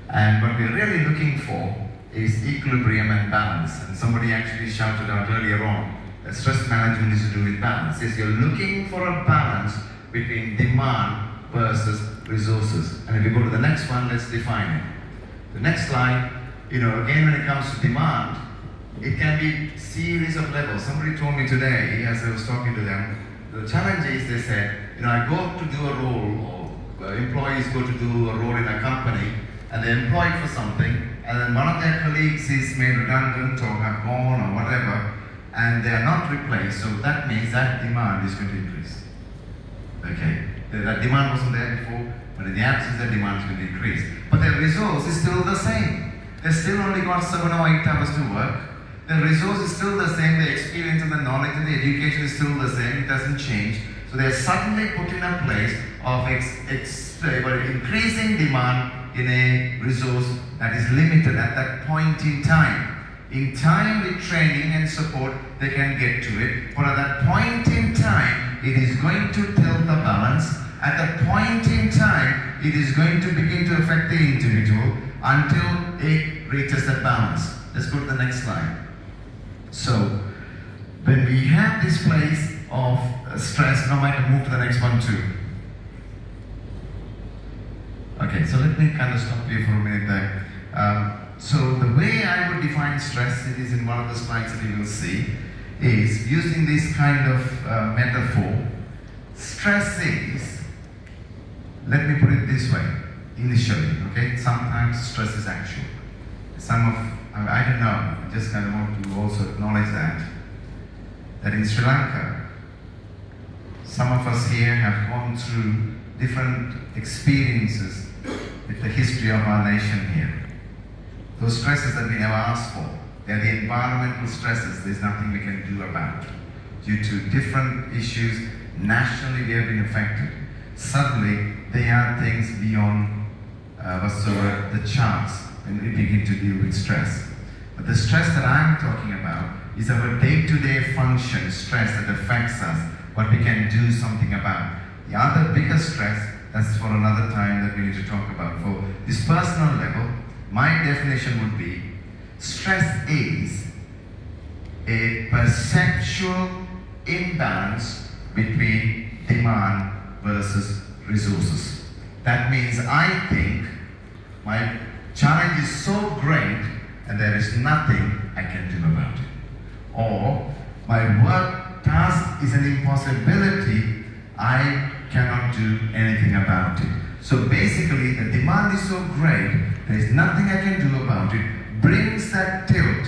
and what we're really looking for is equilibrium and balance. And somebody actually shouted out earlier on that stress management is to do with balance. Yes, you're looking for a balance between demand versus resources. And if you go to the next one, let's define it. The next slide, again, when it comes to demand, it can be series of levels. Somebody told me today, as I was talking to them, the challenge is, they said, I go to do a role, or employees go to do a role in a company, and they're employed for something, and then one of their colleagues is made redundant or have gone or whatever, and they are not replaced, so that means that demand is going to increase. Okay, that demand wasn't there before, but in the absence, that demand is going to increase. But their resource is still the same. They still only got 7 or 8 hours to work. The resource is still the same, the experience and the knowledge and the education is still the same, it doesn't change. So they're suddenly put in a place of increasing demand in a resource that is limited at that point in time. In time, with training and support, they can get to it. But at that point in time, it is going to tilt the balance. At that point in time, it is going to begin to affect the individual until it reaches that balance. Let's go to the next slide. So, when we have this place of stress, now I can move to the next one too. Okay, so let me kind of stop you for a minute there. So the way I would define stress, it is in one of the slides that you will see, is using this kind of metaphor. Stress is, let me put it this way, initially, okay? Sometimes stress is actual. I don't know, I just kind of want to also acknowledge that in Sri Lanka, some of us here have gone through different experiences with the history of our nation here. Those stresses that we never asked for, they're the environmental stresses there's nothing we can do about. Due to different issues, nationally we have been affected. Suddenly, they are things beyond the charts when we begin to deal with stress. But the stress that I'm talking about is our day-to-day function stress that affects us, what we can do something about. The other bigger stress, that's for another time that we need to talk about. For this personal level, my definition would be, stress is a perceptual imbalance between demand versus resources. That means I think my challenge is so great and there is nothing I can do about it. Or my work task is an impossibility, I cannot do anything about it. So basically, the demand is so great, there is nothing I can do about it, brings that tilt,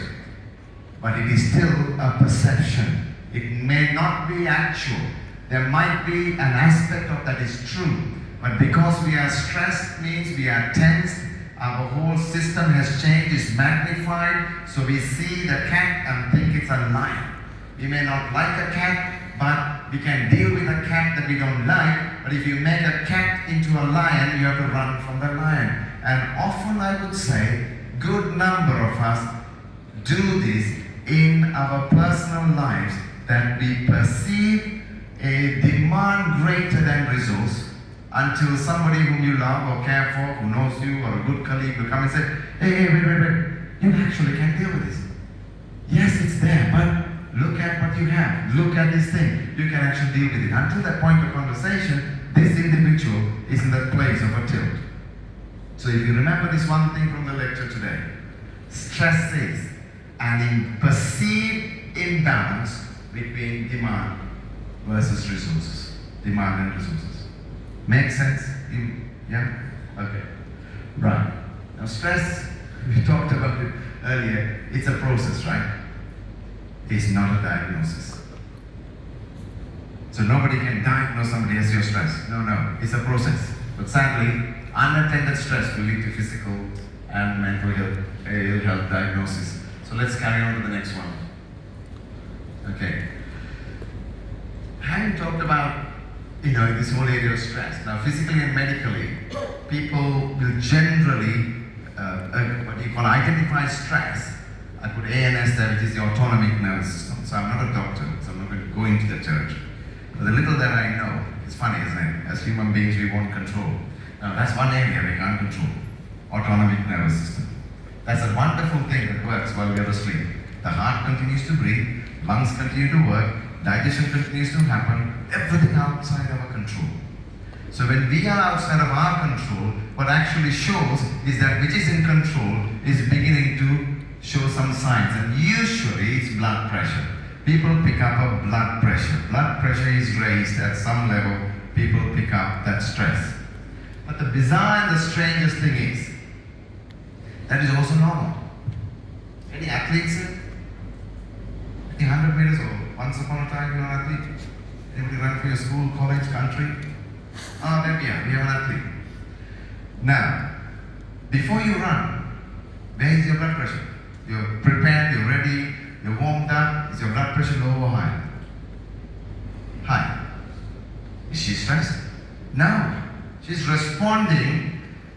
but it is still a perception. It may not be actual. There might be an aspect of that is true, but because we are stressed means we are tensed, our whole system has changed, is magnified, so we see the cat and think it's a lion. We may not like a cat, but we can deal with a cat that we don't like, but if you make a cat into a lion, you have to run from the lion. And often I would say, good number of us do this in our personal lives, that we perceive a demand greater than resource, until somebody whom you love or care for, who knows you, or a good colleague will come and say, hey, wait, you actually can deal with this. Yes, it's there, but look at what you have. Look at this thing. You can actually deal with it. Until that point of conversation, this individual is in the place of a tilt. So if you remember this one thing from the lecture today, stress is an perceived imbalance between demand versus resources. Demand and resources. Make sense? Yeah? Okay. Right. Now stress, we talked about it earlier, it's a process, right? It's not a diagnosis. So nobody can diagnose somebody as your stress. No, it's a process. But sadly, unattended stress will lead to physical and mental ill health diagnosis. So let's carry on to the next one. Okay. Having talked about, this whole area of stress. Now, physically and medically, people will generally, identify stress. I put ANS there, which is the autonomic nervous system. So I'm not a doctor, so I'm not going to go into the church. But the little that I know, it's funny, isn't it? As human beings, we want control. Now, that's one area we can't control. Autonomic nervous system. That's a wonderful thing that works while we are asleep. The heart continues to breathe, lungs continue to work, digestion continues to happen, everything outside our control. So when we are outside of our control, what actually shows is that which is in control is beginning to show some signs, and usually it's blood pressure. People pick up a blood pressure. Blood pressure is raised at some level, people pick up that stress. But the bizarre and the strangest thing is, that is also normal. Any athletes here? Any 100 meters or once upon a time you're an athlete? Anybody run for your school, college, country? There we are, we have an athlete. Now, before you run, where is your blood pressure? You're prepared, you're ready, you're warmed up. Is your blood pressure low or high? High. Is she stressed? No. She's responding.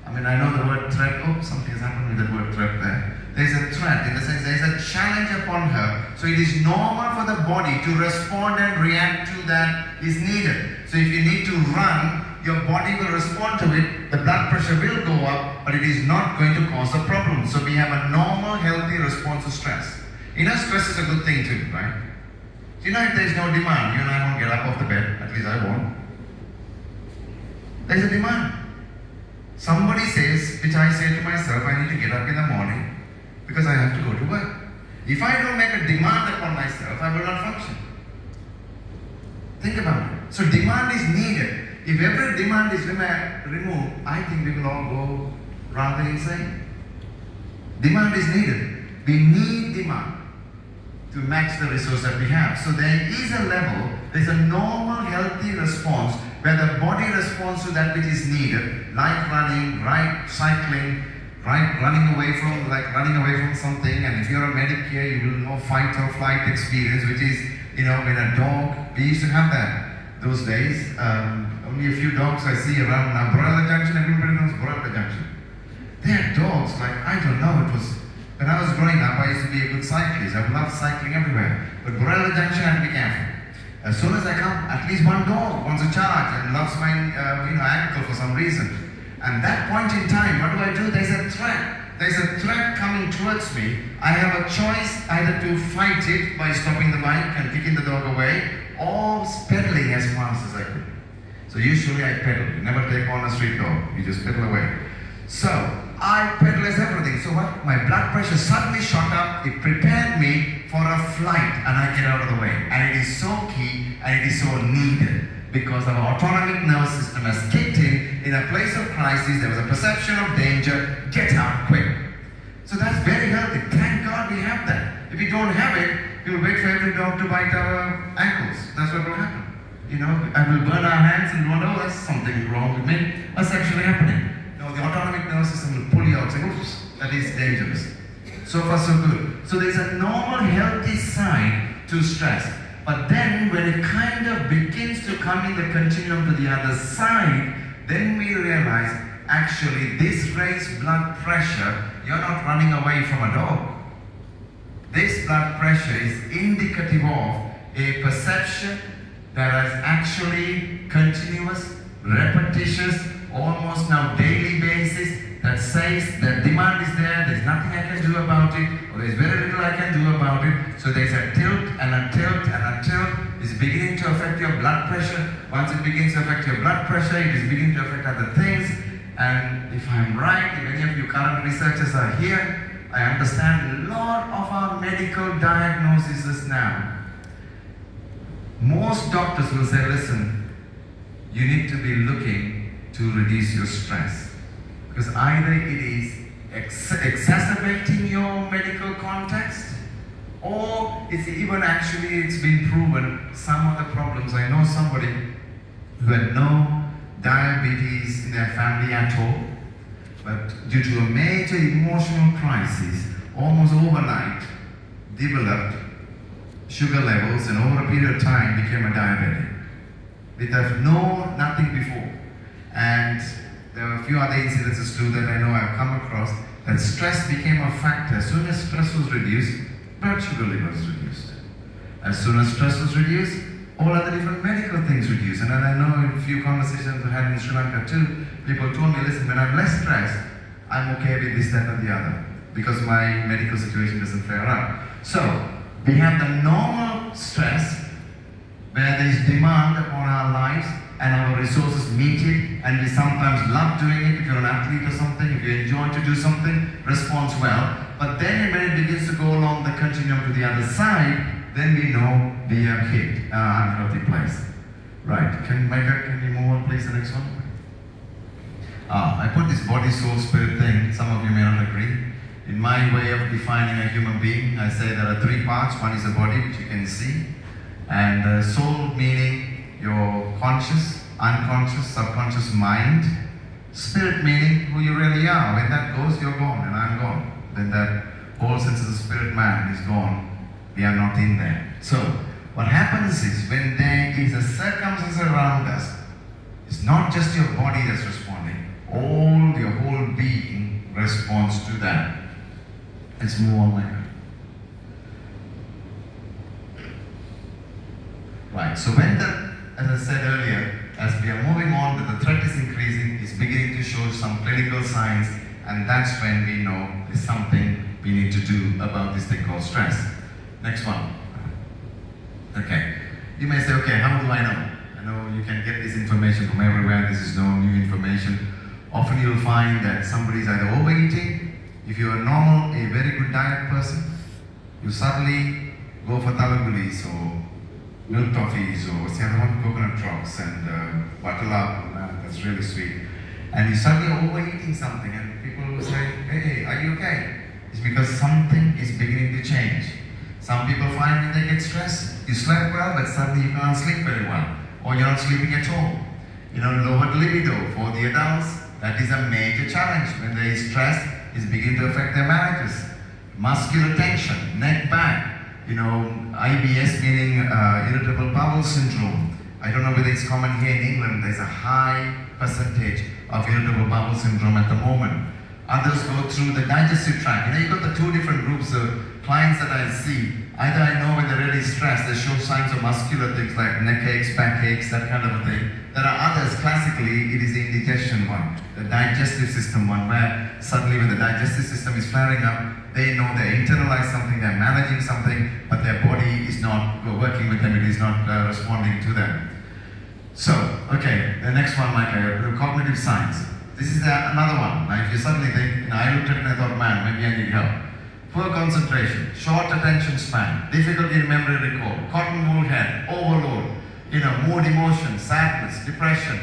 I know the word threat. Oh, something has happened with the word threat there. There's a threat in the sense there's a challenge upon her. So it is normal for the body to respond and react to that is needed. So if you need to run, your body will respond to it. The blood pressure will go up, but it is not going to cause a problem. So we have a normal, healthy response to stress. Stress is a good thing too, right? If there's no demand, you and I won't get up off the bed. At least I won't. There's a demand. Somebody says, which I say to myself, I need to get up in the morning because I have to go to work. If I don't make a demand upon myself, I will not function. Think about it. So demand is needed. If every demand is removed, I think we will all go rather insane. Demand is needed. We need demand to match the resource that we have. So there is a level, there's a normal healthy response where the body responds to that which is needed, like running, right, cycling, right, running away from something. And if you're a medic here, you will know fight or flight experience, which is, when a dog, we used to have that those days. Only a few dogs I see around now. Borella Junction, everybody knows Borella Junction. They are dogs, when I was growing up, I used to be a good cyclist. I loved cycling everywhere. But Borella Junction, I had to be careful. As soon as I come, at least one dog wants a charge and loves my ankle for some reason. And that point in time, what do? There's a threat. There's a threat coming towards me. I have a choice either to fight it by stopping the bike and kicking the dog away, or pedaling as fast as I could. So usually I pedal. You never take on a street dog. You just pedal away. So I pedal as everything. So what? My blood pressure suddenly shot up. It prepared me for a flight, and I get out of the way. And it is so key, and it is so needed, because our autonomic nervous system has kicked in a place of crisis. There was a perception of danger. Get out quick. So that's very healthy. Thank God we have that. If we don't have it, we will wait for every dog to bite our ankles. That's what will happen. And we'll burn our hands and wonder, oh, that's something wrong with me. What's actually happening? No, the autonomic nervous system will pull you out, say, oops, that is dangerous. So far, so good. So there's a normal, healthy side to stress. But then, when it kind of begins to come in the continuum to the other side, then we realize, actually, this raised blood pressure, you're not running away from a dog. This blood pressure is indicative of a perception that is actually continuous, repetitious, almost now daily basis, that says that demand is there's nothing I can do about it, or there's very little I can do about it. So there's a tilt and a tilt and a tilt. It's beginning to affect your blood pressure. Once it begins to affect your blood pressure, it is beginning to affect other things. And if I'm right, if any of you current researchers are here, I understand a lot of our medical diagnoses now. Most doctors will say, listen, you need to be looking to reduce your stress. Because either it is exacerbating your medical context, or it's even actually, it's been proven, some of the problems. I know somebody who had no diabetes in their family at all, but due to a major emotional crisis, almost overnight, developed sugar levels and over a period of time became a diabetic. With nothing before. And there are a few other incidences too that I know I've come across, that stress became a factor. As soon as stress was reduced, blood sugar level was reduced. As soon as stress was reduced, all other different medical things reduced. And then I know in a few conversations I had in Sri Lanka too, people told me, listen, when I'm less stressed, I'm okay with this, that and the other, because my medical situation doesn't flare up. So, we have the normal stress, where there is demand upon our lives and our resources meet it, and we sometimes love doing it. If you're an athlete or something, if you enjoy to do something, responds well. But then when it begins to go along the continuum to the other side, then we know we have hit an unhealthy place. Right, can you move on please, the next one? I put this body, soul, spirit thing, some of you may not agree. In my way of defining a human being, I say there are three parts. One is the body, which you can see. And soul meaning your conscious, unconscious, subconscious mind. Spirit meaning who you really are. When that goes, you're gone and I'm gone. When that whole sense of the spirit man is gone, we are not in there. So, what happens is when there is a circumstance around us, it's not just your body that's responding, all your whole being responds to that. Let's move on, my friend. Right, so when as I said earlier, as we are moving on, that the threat is increasing, it's beginning to show some clinical signs, and that's when we know there's something we need to do about this thing called stress. Next one. Okay, you may say, okay, how do I know? I know you can get this information from everywhere, this is no new information. Often you'll find that somebody is either overeating. If you're a normal, a very good diet person, you suddenly go for talagulis or milk toffees or what's the other one, coconut drops and butterlap, that's really sweet. And you suddenly are overeating something and people will say, hey, are you okay? It's because something is beginning to change. Some people find when they get stressed, you slept well but suddenly you can't sleep very well, or you're not sleeping at all. You know, lowered libido for the adults, that is a major challenge. When they are stressed, it's beginning to affect their marriages. Muscular tension, neck back, you know, IBS meaning irritable bowel syndrome. I don't know whether it's common here in England. There's a high percentage of irritable bowel syndrome at the moment. Others go through the digestive tract. You know, you've got the two different groups of clients that I see. Either I know when they're really stressed, they show signs of muscular things like neck aches, back aches, that kind of a thing. There are others, classically, it is the indigestion one, the digestive system one, where suddenly when the digestive system is flaring up, they know they internalize something, they're managing something, but their body is not working with them, it is not responding to them. So, okay, the next one, Mike, the cognitive science. This is another one. Now, if you suddenly think, you know, I looked at it and I thought, man, maybe I need help. Poor concentration, short attention span, difficulty in memory recall, cotton wool head, overload, you know, mood, emotion, sadness, depression,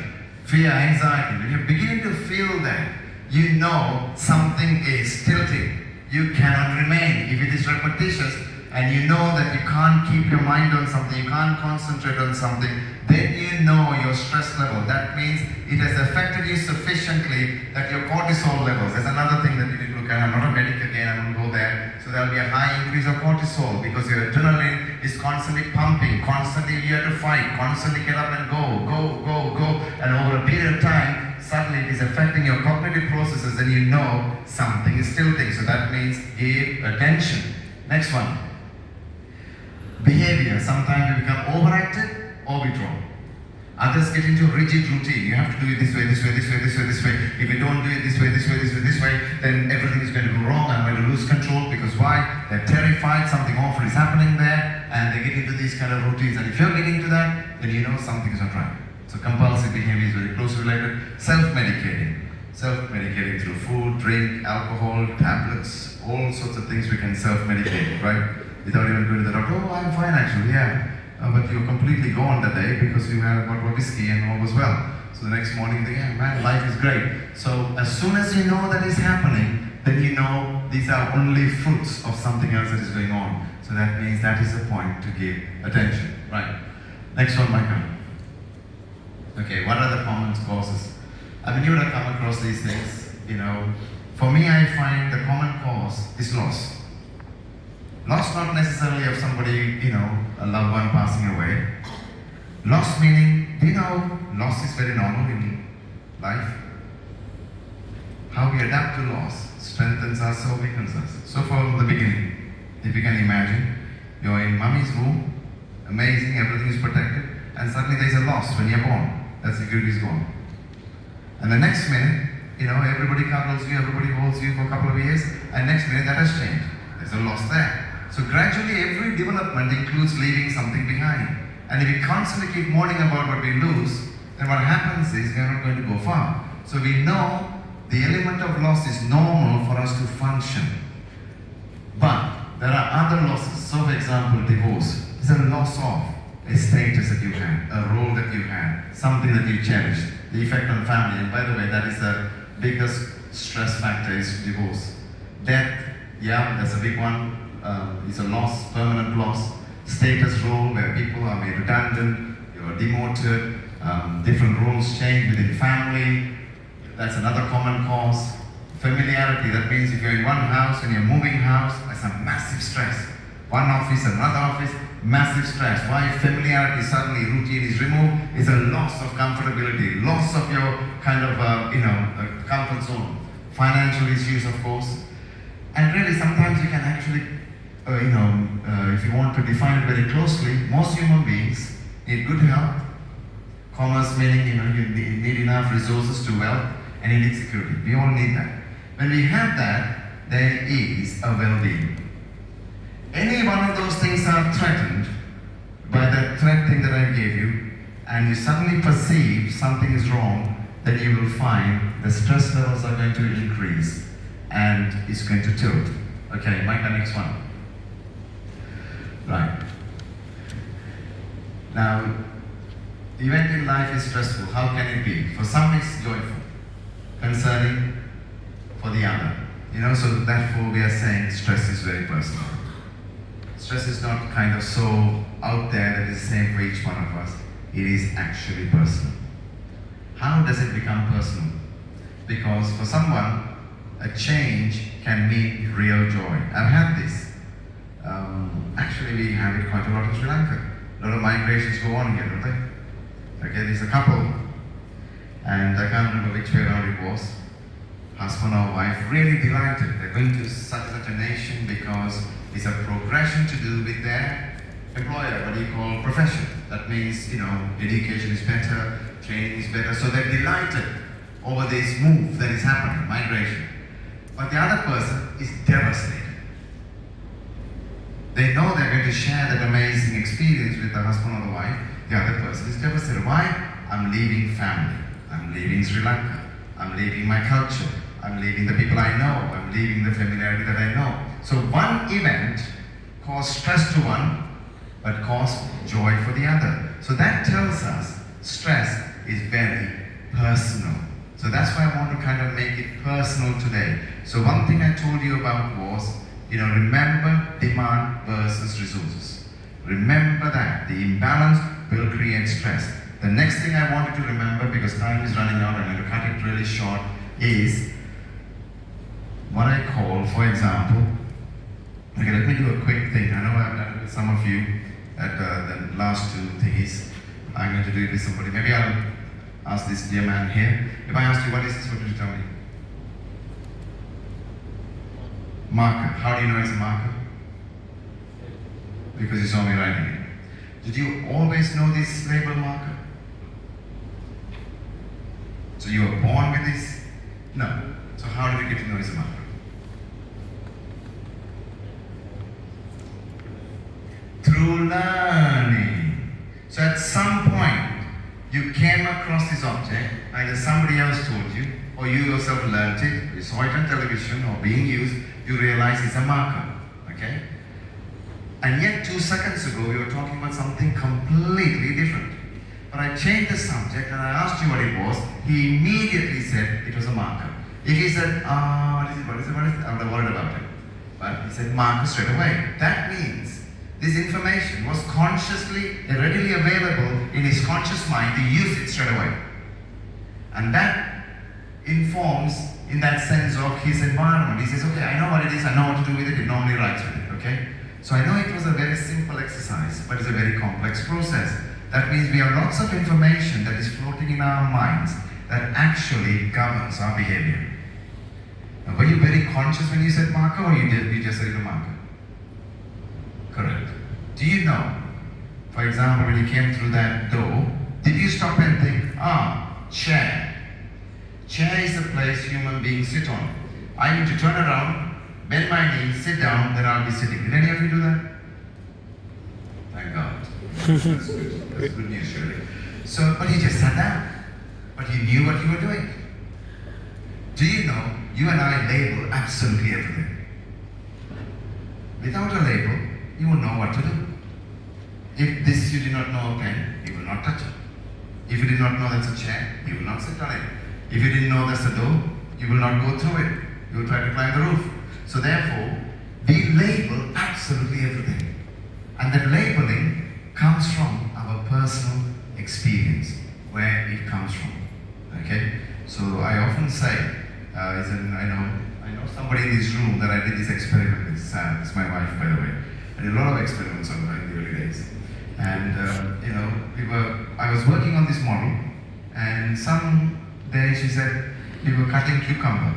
fear, anxiety. When you're beginning to feel that, you know something is tilting. You cannot remain. If it is repetitious, and you know that you can't keep your mind on something, you can't concentrate on something, then you know your stress level. That means it has affected you sufficiently that your cortisol levels, there's another thing that you need to look at. I'm not a medic again, I'm going to go there. So there'll be a high increase of cortisol because your adrenaline is constantly pumping, constantly you have to fight, constantly get up and go. And over a period of time, suddenly it is affecting your cognitive processes and you know something is tilting. So that means give attention. Next one. Behavior. Sometimes you become overactive or withdrawn. Others get into rigid routine. You have to do it this way, this way, this way, this way, this way. If you don't do it this way, this way, this way, this way, then everything is going to go wrong. I'm going to lose control because why? They're terrified, something awful is happening there, and they get into these kind of routines. And if you're getting into that, then you know something is not right. So compulsive behavior is very closely related. Self-medicating. Self-medicating through food, drink, alcohol, tablets, all sorts of things we can self-medicate, right? Without even going to the doctor. Oh, I'm fine actually, yeah. But you're completely gone that day because you had a bottle of whiskey and all was well. So the next morning, yeah, man, life is great. So as soon as you know that is happening, then you know these are only fruits of something else that is going on. So that means that is a point to give attention. Right. Next one, Michael. Okay, what are the common causes? I mean, you would have come across these things, you know. For me, I find the common cause is loss. Loss not necessarily of somebody, you know, a loved one passing away. Loss meaning, you know, loss is very normal in life. How we adapt to loss strengthens us or weakens us. So from the beginning, if you can imagine, you're in mommy's womb, amazing, everything is protected, and suddenly there's a loss when you're born. That security is gone. And the next minute, you know, everybody cuddles you, everybody holds you for a couple of years, and next minute that has changed. There's a loss there. So gradually every development includes leaving something behind. And if we constantly keep mourning about what we lose, then what happens is we are not going to go far. So we know the element of loss is normal for us to function. But there are other losses. So for example, divorce is a loss of a status that you had, a role that you had, something that you cherished, the effect on family. And by the way, that is the biggest stress factor is divorce. Death, yeah, that's a big one. It's a loss, permanent loss. Status role where people are made redundant, you're demoted, different roles change within family. That's another common cause. Familiarity, that means if you're in one house and you're moving house, that's a massive stress. One office, another office, massive stress. Why? Familiarity, suddenly routine is removed, is a loss of comfortability, loss of your kind of, comfort zone. Financial issues, of course. And really, sometimes you can actually, if you want to define it very closely, most human beings need good health, commerce meaning, you need enough resources to wealth, and you need security. We all need that. When we have that, there is a well-being. Any one of those things are threatened by that threat thing that I gave you, and you suddenly perceive something is wrong, then you will find the stress levels are going to increase and it's going to tilt. Okay, Mike, the next one. Right. Now, the event in life is stressful. How can it be? For some it's joyful, concerning for the other. So therefore we are saying stress is very personal. Stress is not kind of so out there that is the same for each one of us. It is actually personal. How does it become personal? Because for someone, a change can mean real joy. I've had this. Actually, we have it quite a lot in Sri Lanka. A lot of migrations go on here, don't they? Okay, there's a couple, and I can't remember which way around it was. Husband or wife, really delighted. They're going to such a nation because it's a progression to do with their employer, what do you call profession. That means, education is better, training is better. So they're delighted over this move that is happening, migration. But the other person is devastated. They know they're going to share that amazing experience with the husband or the wife. The other person is devastated. Why? I'm leaving family. I'm leaving Sri Lanka. I'm leaving my culture. I'm leaving the people I know. I'm leaving the familiarity that I know. So one event caused stress to one, but caused joy for the other. So that tells us stress is very personal. So that's why I want to kind of make it personal today. So one thing I told you about was, remember demand versus resources. Remember that. The imbalance will create stress. The next thing I want you to remember, because time is running out, I'm going to cut it really short, is what I call, for example, okay, let me do a quick thing. I know I've done it with some of you at the last two things. I'm going to do it with somebody. Maybe I'll ask this dear man here. If I asked you, what is this, what would you tell me? Marker. How do you know it's a marker? Because you saw me writing it. Did you always know this label marker? So you were born with this? No. So how did you get to know it's a marker? Through learning. So at some point, you came across this object, either somebody else told you, or you yourself learnt it, you saw it on television or being used, you realize it's a marker, okay? And yet 2 seconds ago, we were talking about something completely different. but I changed the subject and I asked you what it was, he immediately said it was a marker. If he said, what is it, I would have worried about it. But he said marker straight away. That means this information was consciously, readily available in his conscious mind to use it straight away. And that informs in that sense of his environment. He says, okay, I know what it is, I know what to do with it, it normally writes with it, okay? So I know it was a very simple exercise, but it's a very complex process. That means we have lots of information that is floating in our minds that actually governs our behavior. Now, were you very conscious when you said marker, or you just said a marker? Correct. Do you know, for example, when you came through that door, did you stop and think, chair. Chair is the place human beings sit on. I need to turn around, bend my knees, sit down, then I'll be sitting. Did any of you do that? Thank God. That's good. That's good news, surely. So, but he just sat down. But he knew what you were doing. Do you know, you and I label absolutely everything. Without a label, you will know what to do. If this you did not know a pen, you will not touch it. If you did not know that's a chair, you will not sit on it. If you didn't know that's a door, you will not go through it. You will try to climb the roof. So therefore, we label absolutely everything. And that labeling comes from our personal experience, where it comes from. Okay? So I often say, I know somebody in this room that I did this experiment with. Sam, it's my wife, by the way. I did a lot of experiments on her in the early days. And I was working on this model, and some day she said, we were cutting cucumber.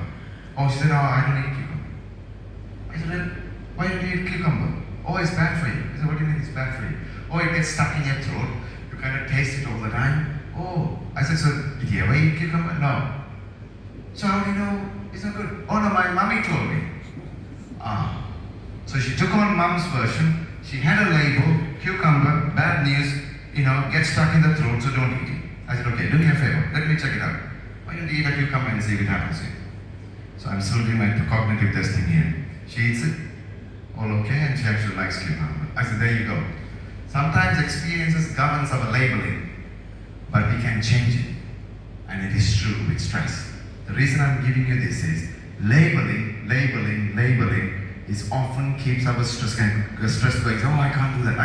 Oh, she said, I don't eat cucumber. I said, why don't you eat cucumber? Oh, it's bad for you. I said, what do you mean it's bad for you? Oh, it gets stuck in your throat. You kind of taste it all the time. Oh, I said, so did you ever eat cucumber? No. So how do you know it's not good? Oh no, my mommy told me. So she took on mom's version. She had a label, cucumber, bad news, gets stuck in the throat, so don't eat it. I said, okay, do me a favor, let me check it out. Why don't you eat a cucumber and see if it happens to you? So I'm still doing my cognitive testing here. She eats it, all okay, and she actually likes cucumber. I said, there you go. Sometimes experiences governs our labeling, but we can change it. And it is true with stress. The reason I'm giving you this is labeling is often keeps our stress going. Oh, I can't do that.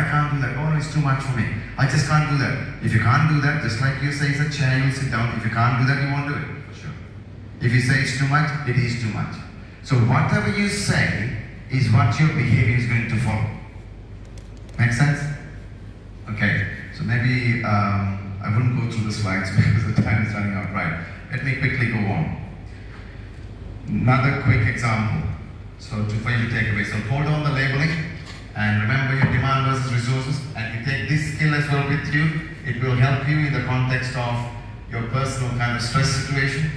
Oh, no, it's too much for me. I just can't do that. If you can't do that, just like you say it's a chair, you'll sit down. If you can't do that, you won't do it, for sure. If you say it's too much, it is too much. So whatever you say is what your behavior is going to follow. Make sense? Okay, so maybe I wouldn't go through the slides because the time is running out. Right, let me quickly go on. Another quick example. So for you to take away. So hold on the labeling and remember your demand versus resources, and you take this skill as well with you. It will help you in the context of your personal kind of stress situation.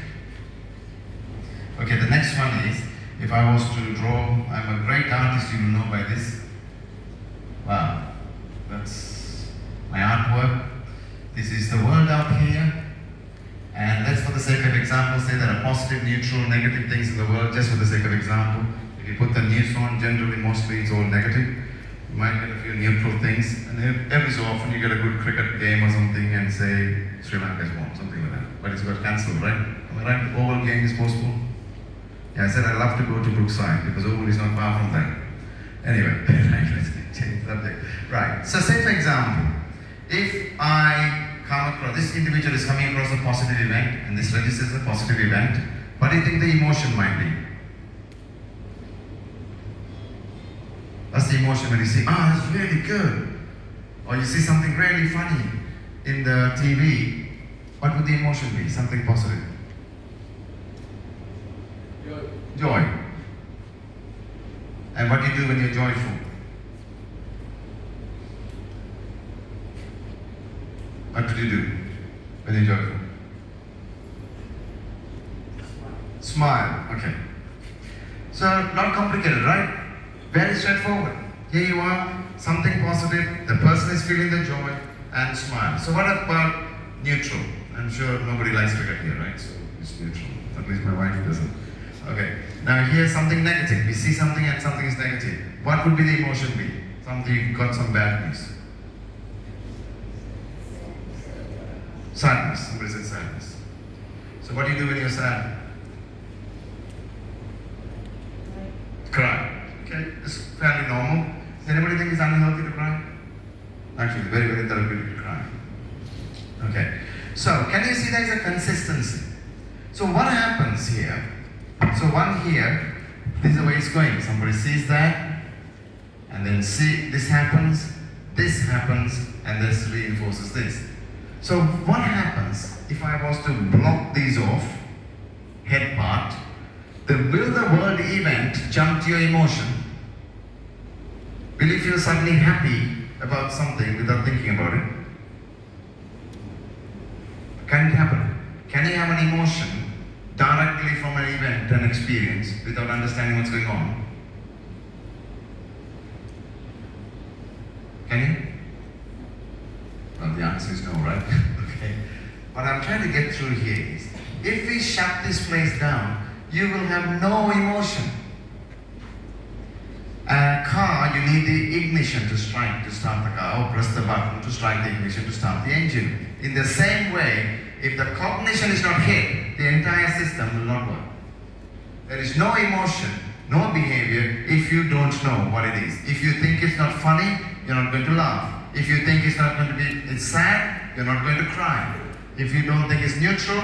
Okay, the next one is, if I was to draw, I'm a great artist, you will know by this. Wow, that's my artwork. This is the world out here. And let's, for the sake of example, say there are positive, neutral, negative things in the world, just for the sake of example. If you put the news on, generally, mostly it's all negative. You might get a few neutral things, and every so often you get a good cricket game or something and say, Sri Lanka's won, something like that. But it's got cancelled, right? Am I right? The Oval game is postponed. Yeah, I said I'd love to go to Brookside because Oval is not far from there. Anyway, let's change the subject. Right, so say for example, if I come across, this individual is coming across a positive event, and this registers a positive event, what do you think the emotion might be? What's the emotion when you see, that's really good? Or you see something really funny in the TV, what would the emotion be? Something positive. Joy. And what do you do when you're joyful? What do you do when you're joyful? Smile. Okay. So, not complicated, right? Very straightforward. Here you are, something positive, the person is feeling the joy, and smile. So what about neutral? I'm sure nobody likes cricket here, right? So it's neutral. At least my wife doesn't. Okay. Now here's something negative. We see something and something is negative. What would be the emotion be? Something, you've got some bad news. Sadness. Somebody said sadness. So what do you do when you're sad? Cry. Okay, it's fairly normal. Does anybody think it's unhealthy to cry? Actually, very, very therapeutic to cry. Okay, so can you see there is a consistency? So what happens here? So one here, this is the way it's going. Somebody sees that, and then see this happens, and this reinforces this. So what happens if I was to block these off, head part, will the word event jump to your emotion? Will you feel suddenly happy about something without thinking about it? Can it happen? Can you have an emotion directly from an event, an experience, without understanding what's going on? Can you? Well, the answer is no, right? Okay. What I'm trying to get through here is, if we shut this place down, you will have no emotion. A car, you need the ignition to start the car, or press the button to strike the ignition to start the engine. In the same way, if the cognition is not hit, the entire system will not work. There is no emotion, no behavior if you don't know what it is. If you think it's not funny, you're not going to laugh. If you think it's not going to be, it's sad, you're not going to cry. If you don't think it's neutral,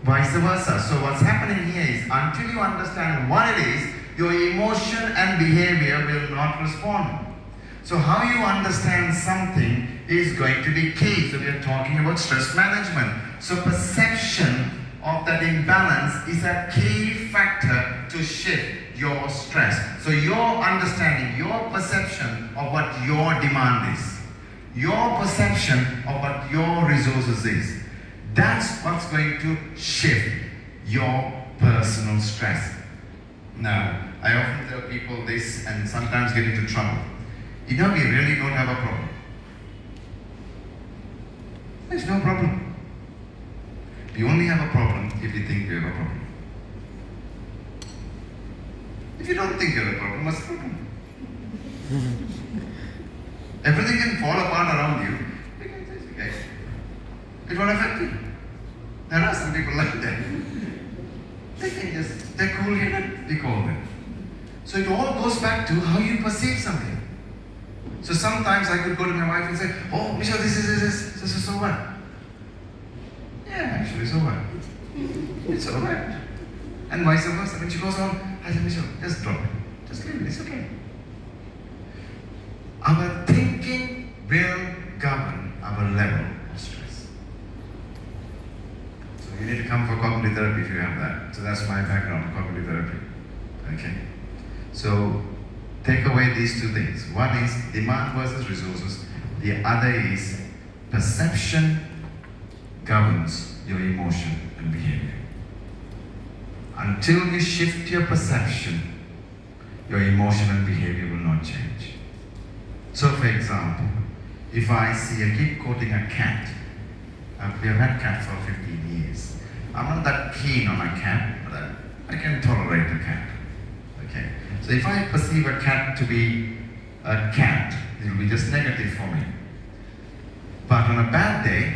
vice versa. So what's happening here is, until you understand what it is, your emotion and behavior will not respond. So how you understand something is going to be key. So we are talking about stress management. So perception of that imbalance is a key factor to shift your stress. So your understanding, your perception of what your demand is, your perception of what your resources is, that's what's going to shift your personal stress. Now, I often tell people this and sometimes get into trouble. We really don't have a problem. There's no problem. We only have a problem if we think we have a problem. If you don't think you have a problem, what's the problem? Everything can fall apart around you. Okay. It won't affect you. There are some people like that. They're cool-headed, we call them. So it all goes back to how you perceive something. So sometimes I could go to my wife and say, oh, Michelle, this is so what? Yeah, actually, so what? It's all right. And vice versa. When she goes on, I said, Michelle, just drop it. Just leave it, it's okay. Our thinking will govern our level of stress. So you need to come for cognitive therapy if you have that. So that's my background, cognitive therapy. Okay? So take away these two things. One is demand versus resources. The other is perception governs your emotion and behavior. Until you shift your perception, your emotion and behavior will not change. So for example, if I keep quoting a cat, we have had cats for 15 years. I'm not that keen on a cat, but I can tolerate a cat. Okay. So if I perceive a cat to be a cat, it will be just negative for me. But on a bad day,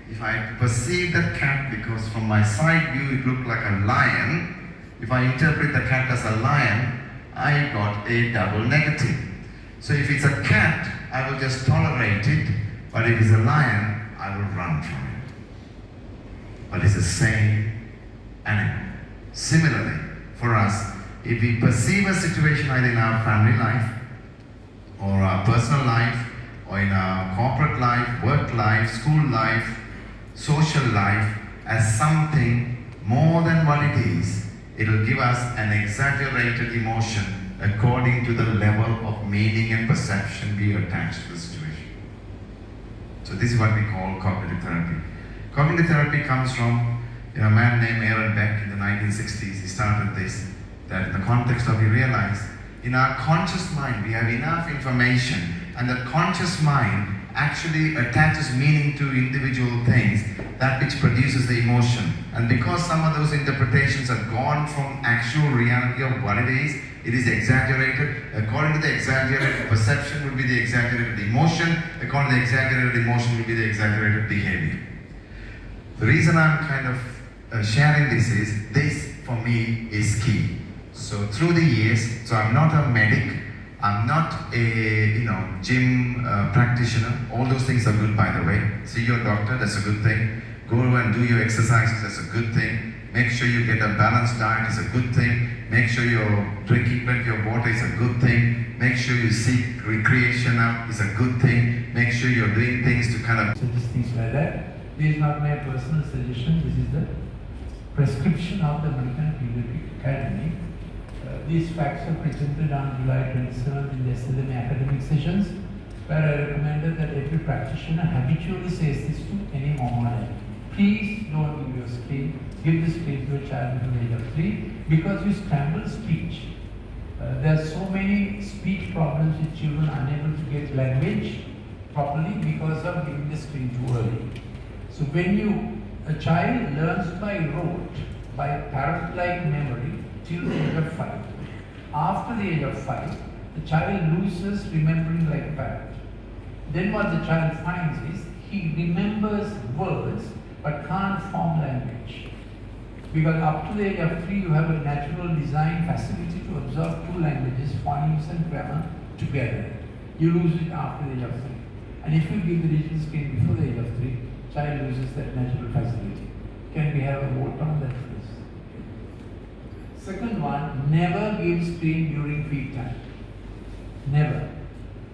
if I perceive that cat, because from my side view it looked like a lion, if I interpret the cat as a lion, I got a double negative. So if it's a cat, I will just tolerate it, but if it's a lion, I will run from it. But it's the same animal. Similarly, for us, if we perceive a situation either in our family life, or our personal life, or in our corporate life, work life, school life, social life, as something more than what it is, it will give us an exaggerated emotion according to the level of meaning and perception we attach to the situation. So this is what we call cognitive therapy. Cognitive therapy comes from a man named Aaron Beck in the 1960s. He started this, that in the context of, we realize in our conscious mind we have enough information, and the conscious mind actually attaches meaning to individual things, that which produces the emotion. And because some of those interpretations are gone from actual reality of what it is, it is exaggerated. According to the exaggerated perception would be the exaggerated emotion. According to the exaggerated emotion would be the exaggerated behavior. The reason I'm kind of sharing this for me is key. So through the years, so I'm not a medic, I'm not a gym practitioner. All those things are good, by the way. See your doctor, that's a good thing. Go and do your exercises, that's a good thing. Make sure you get a balanced diet is a good thing. Make sure you're drinking plenty of water is a good thing. Make sure you seek recreation out is a good thing. Make sure you're doing things to kind of suggest things like that. This is not my personal suggestion, this is the prescription of the American Pediatric Academy. These facts are presented on July 27th in the SLM academic sessions, where I recommended that every practitioner habitually says this to any mom. Please don't give your screen, give the screen to a child before the age of 3 because you scramble speech. There are so many speech problems with children unable to get language properly because of giving the screen too early. So when a child learns by rote, by parrot-like memory till the age of 5. After the age of 5, the child loses remembering like a parrot. Then what the child finds is he remembers words but can't form language. Because up to the age of 3, you have a natural design facility to absorb 2 languages, phonemes and grammar together. You lose it after the age of 3. And if you give the digital screen before the age of 3, child loses that natural facility. Can we have a vote on that, please? Second one, never give screen during feed time. Never.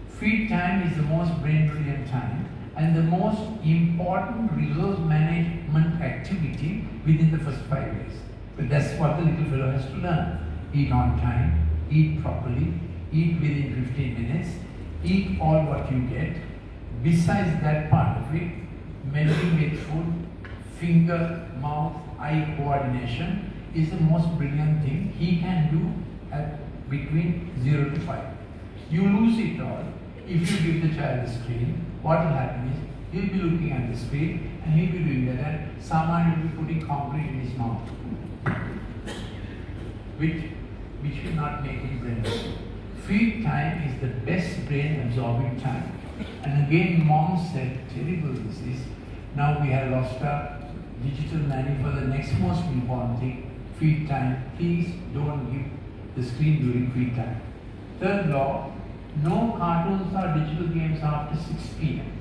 Feed time is the most brain brilliant time and the most important resource management activity within the first 5 days. But that's what the little fellow has to learn. Eat on time, eat properly, eat within 15 minutes, eat all what you get. Besides that part of it, melting with food, finger, mouth, eye coordination is the most brilliant thing he can do at between 0 to 5. You lose it all if you give the child the screen. What will happen is he'll be looking at the screen and he'll be doing that and someone will be putting concrete in his mouth, which will not make him brain. Feed time is the best brain absorbing time. And again, mom said, terrible this is. Now we have lost our digital nanny for the next most important thing, feed time. Please don't give the screen during feed time. Third law, no cartoons or digital games after 6 p.m.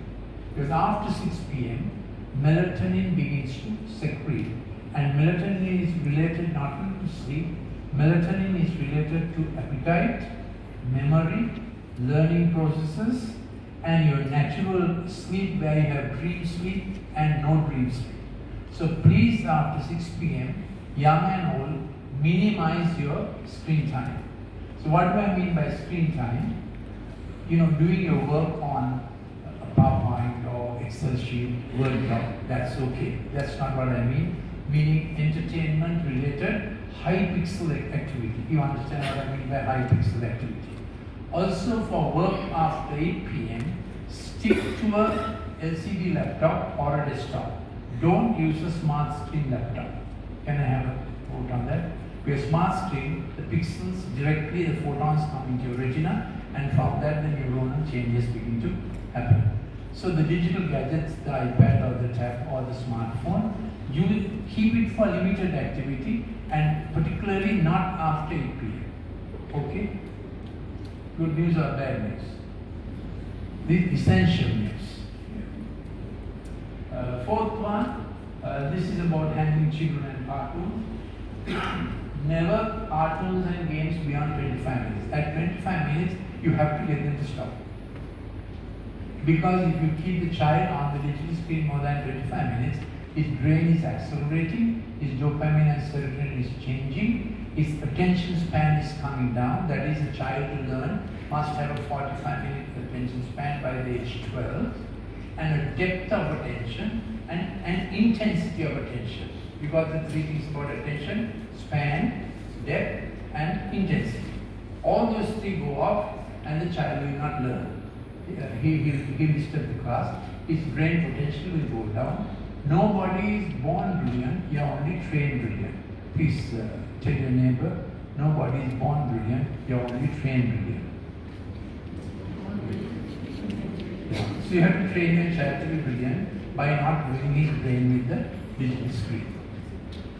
Because after 6 p.m., melatonin begins to secrete. And melatonin is related not only to sleep, melatonin is related to appetite, memory, learning processes, and your natural sleep where you have dream sleep and no dream sleep. So please, after 6 p.m., young and old, minimize your screen time. So what do I mean by screen time? Doing your work on a PowerPoint or Excel sheet, Word doc, that's okay. That's not what I mean. Meaning entertainment related high pixel activity. You understand what I mean by high pixel activity. Also for work after 8 p.m., stick to a LCD laptop or a desktop. Don't use a smart screen laptop. Can I have a vote on that? Because smart screen, the pixels directly, the photons come into your retina, and from that the neuronal changes begin to happen. So the digital gadgets, the iPad or the tab or the smartphone, you keep it for limited activity and particularly not after 8 p.m. Okay? Good news or bad news? The essential news. Fourth one, this is about handling children and cartoons. Never cartoons and games beyond 25 minutes. At 25 minutes, you have to get them to stop. Because if you keep the child on the digital screen more than 25 minutes, his brain is accelerating, his dopamine and serotonin is changing, his attention span is coming down. That is, a child to learn must have a 45-minute attention span by the age 12, and a depth of attention and an intensity of attention. Because the 3 things about attention: span, depth, and intensity. All those 3 go off, and the child will not learn. He will disturb the class. His brain potential will go down. Nobody is born brilliant, you are only trained brilliant. Please tell your neighbor, Nobody is born brilliant, you're only trained brilliant. Yeah. So you have to train your child to be brilliant by not filling his brain with the digital screen.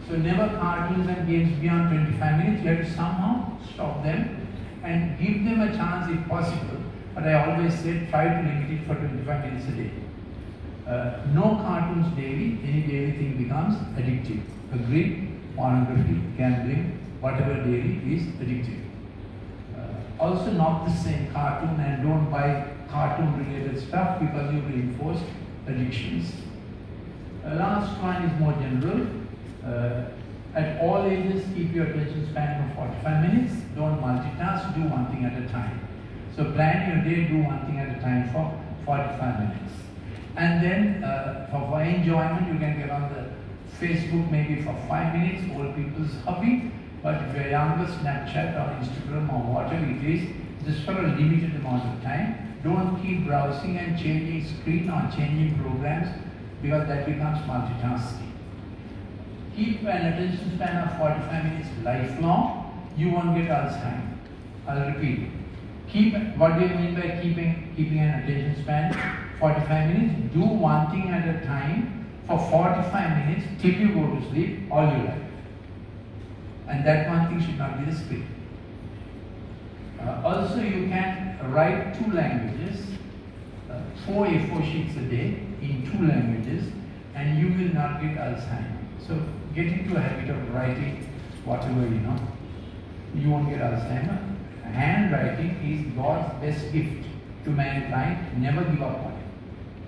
So never cartoons and games beyond 25 minutes. You have to somehow stop them and give them a chance if possible. But I always say try to limit it for 25 minutes a day. No cartoons daily. Any daily thing becomes addictive. Agreed? Pornography, gambling, whatever daily is addictive. Also not the same cartoon, and don't buy cartoon related stuff because you reinforce addictions. Last one is more general. At all ages, keep your attention span of 45 minutes. Don't multitask, do one thing at a time. So plan your day, do one thing at a time for 45 minutes. And then for enjoyment, you can get on the Facebook maybe for 5 minutes, old people's hobby. But if you're younger, Snapchat or Instagram or whatever it is, just for a limited amount of time. Don't keep browsing and changing screen or changing programs, because that becomes multitasking. Keep an attention span of 45 minutes lifelong, you won't get Alzheimer's. I'll repeat. What do you mean by keeping an attention span? 45 minutes, do one thing at a time for 45 minutes till you go to sleep all your life. And that one thing should not be the screen. Also, you can write 2 languages, 4 A4 sheets a day in 2 languages, and you will not get Alzheimer's. So get into a habit of writing whatever you know. You won't get Alzheimer's. Handwriting is God's best gift to mankind. Never give up on it.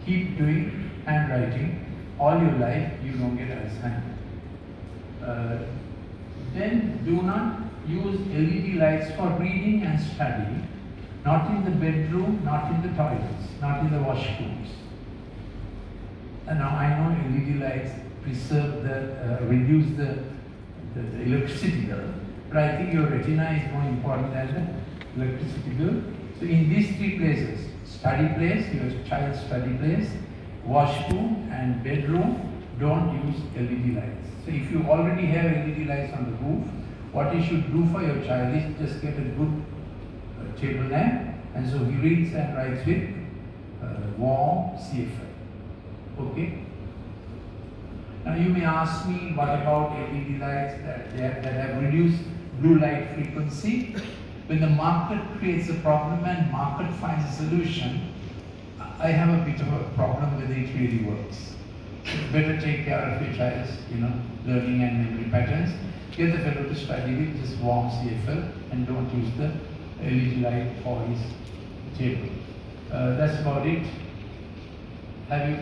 Keep doing handwriting all your life, you don't get Alzheimer's. Then do not use LED lights for reading and study, not in the bedroom, not in the toilets, not in the washrooms. And now I know LED lights reduce the electricity bill, but I think your retina is more important than the electricity bill. So in these 3 places, study place, your child's study place, washroom and bedroom, don't use LED lights. So if you already have LED lights on the roof, what you should do for your child is just get a good table lamp, and so he reads and writes with warm CFL. Okay? Now you may ask me, what about LED lights that have reduced blue light frequency? When the market creates a problem and market finds a solution, I have a bit of a problem whether it really works. It's better take care of your child's, learning and memory patterns. Get the fellow to study with just warm CFL and don't use the LED light for his table. That's about it. Have you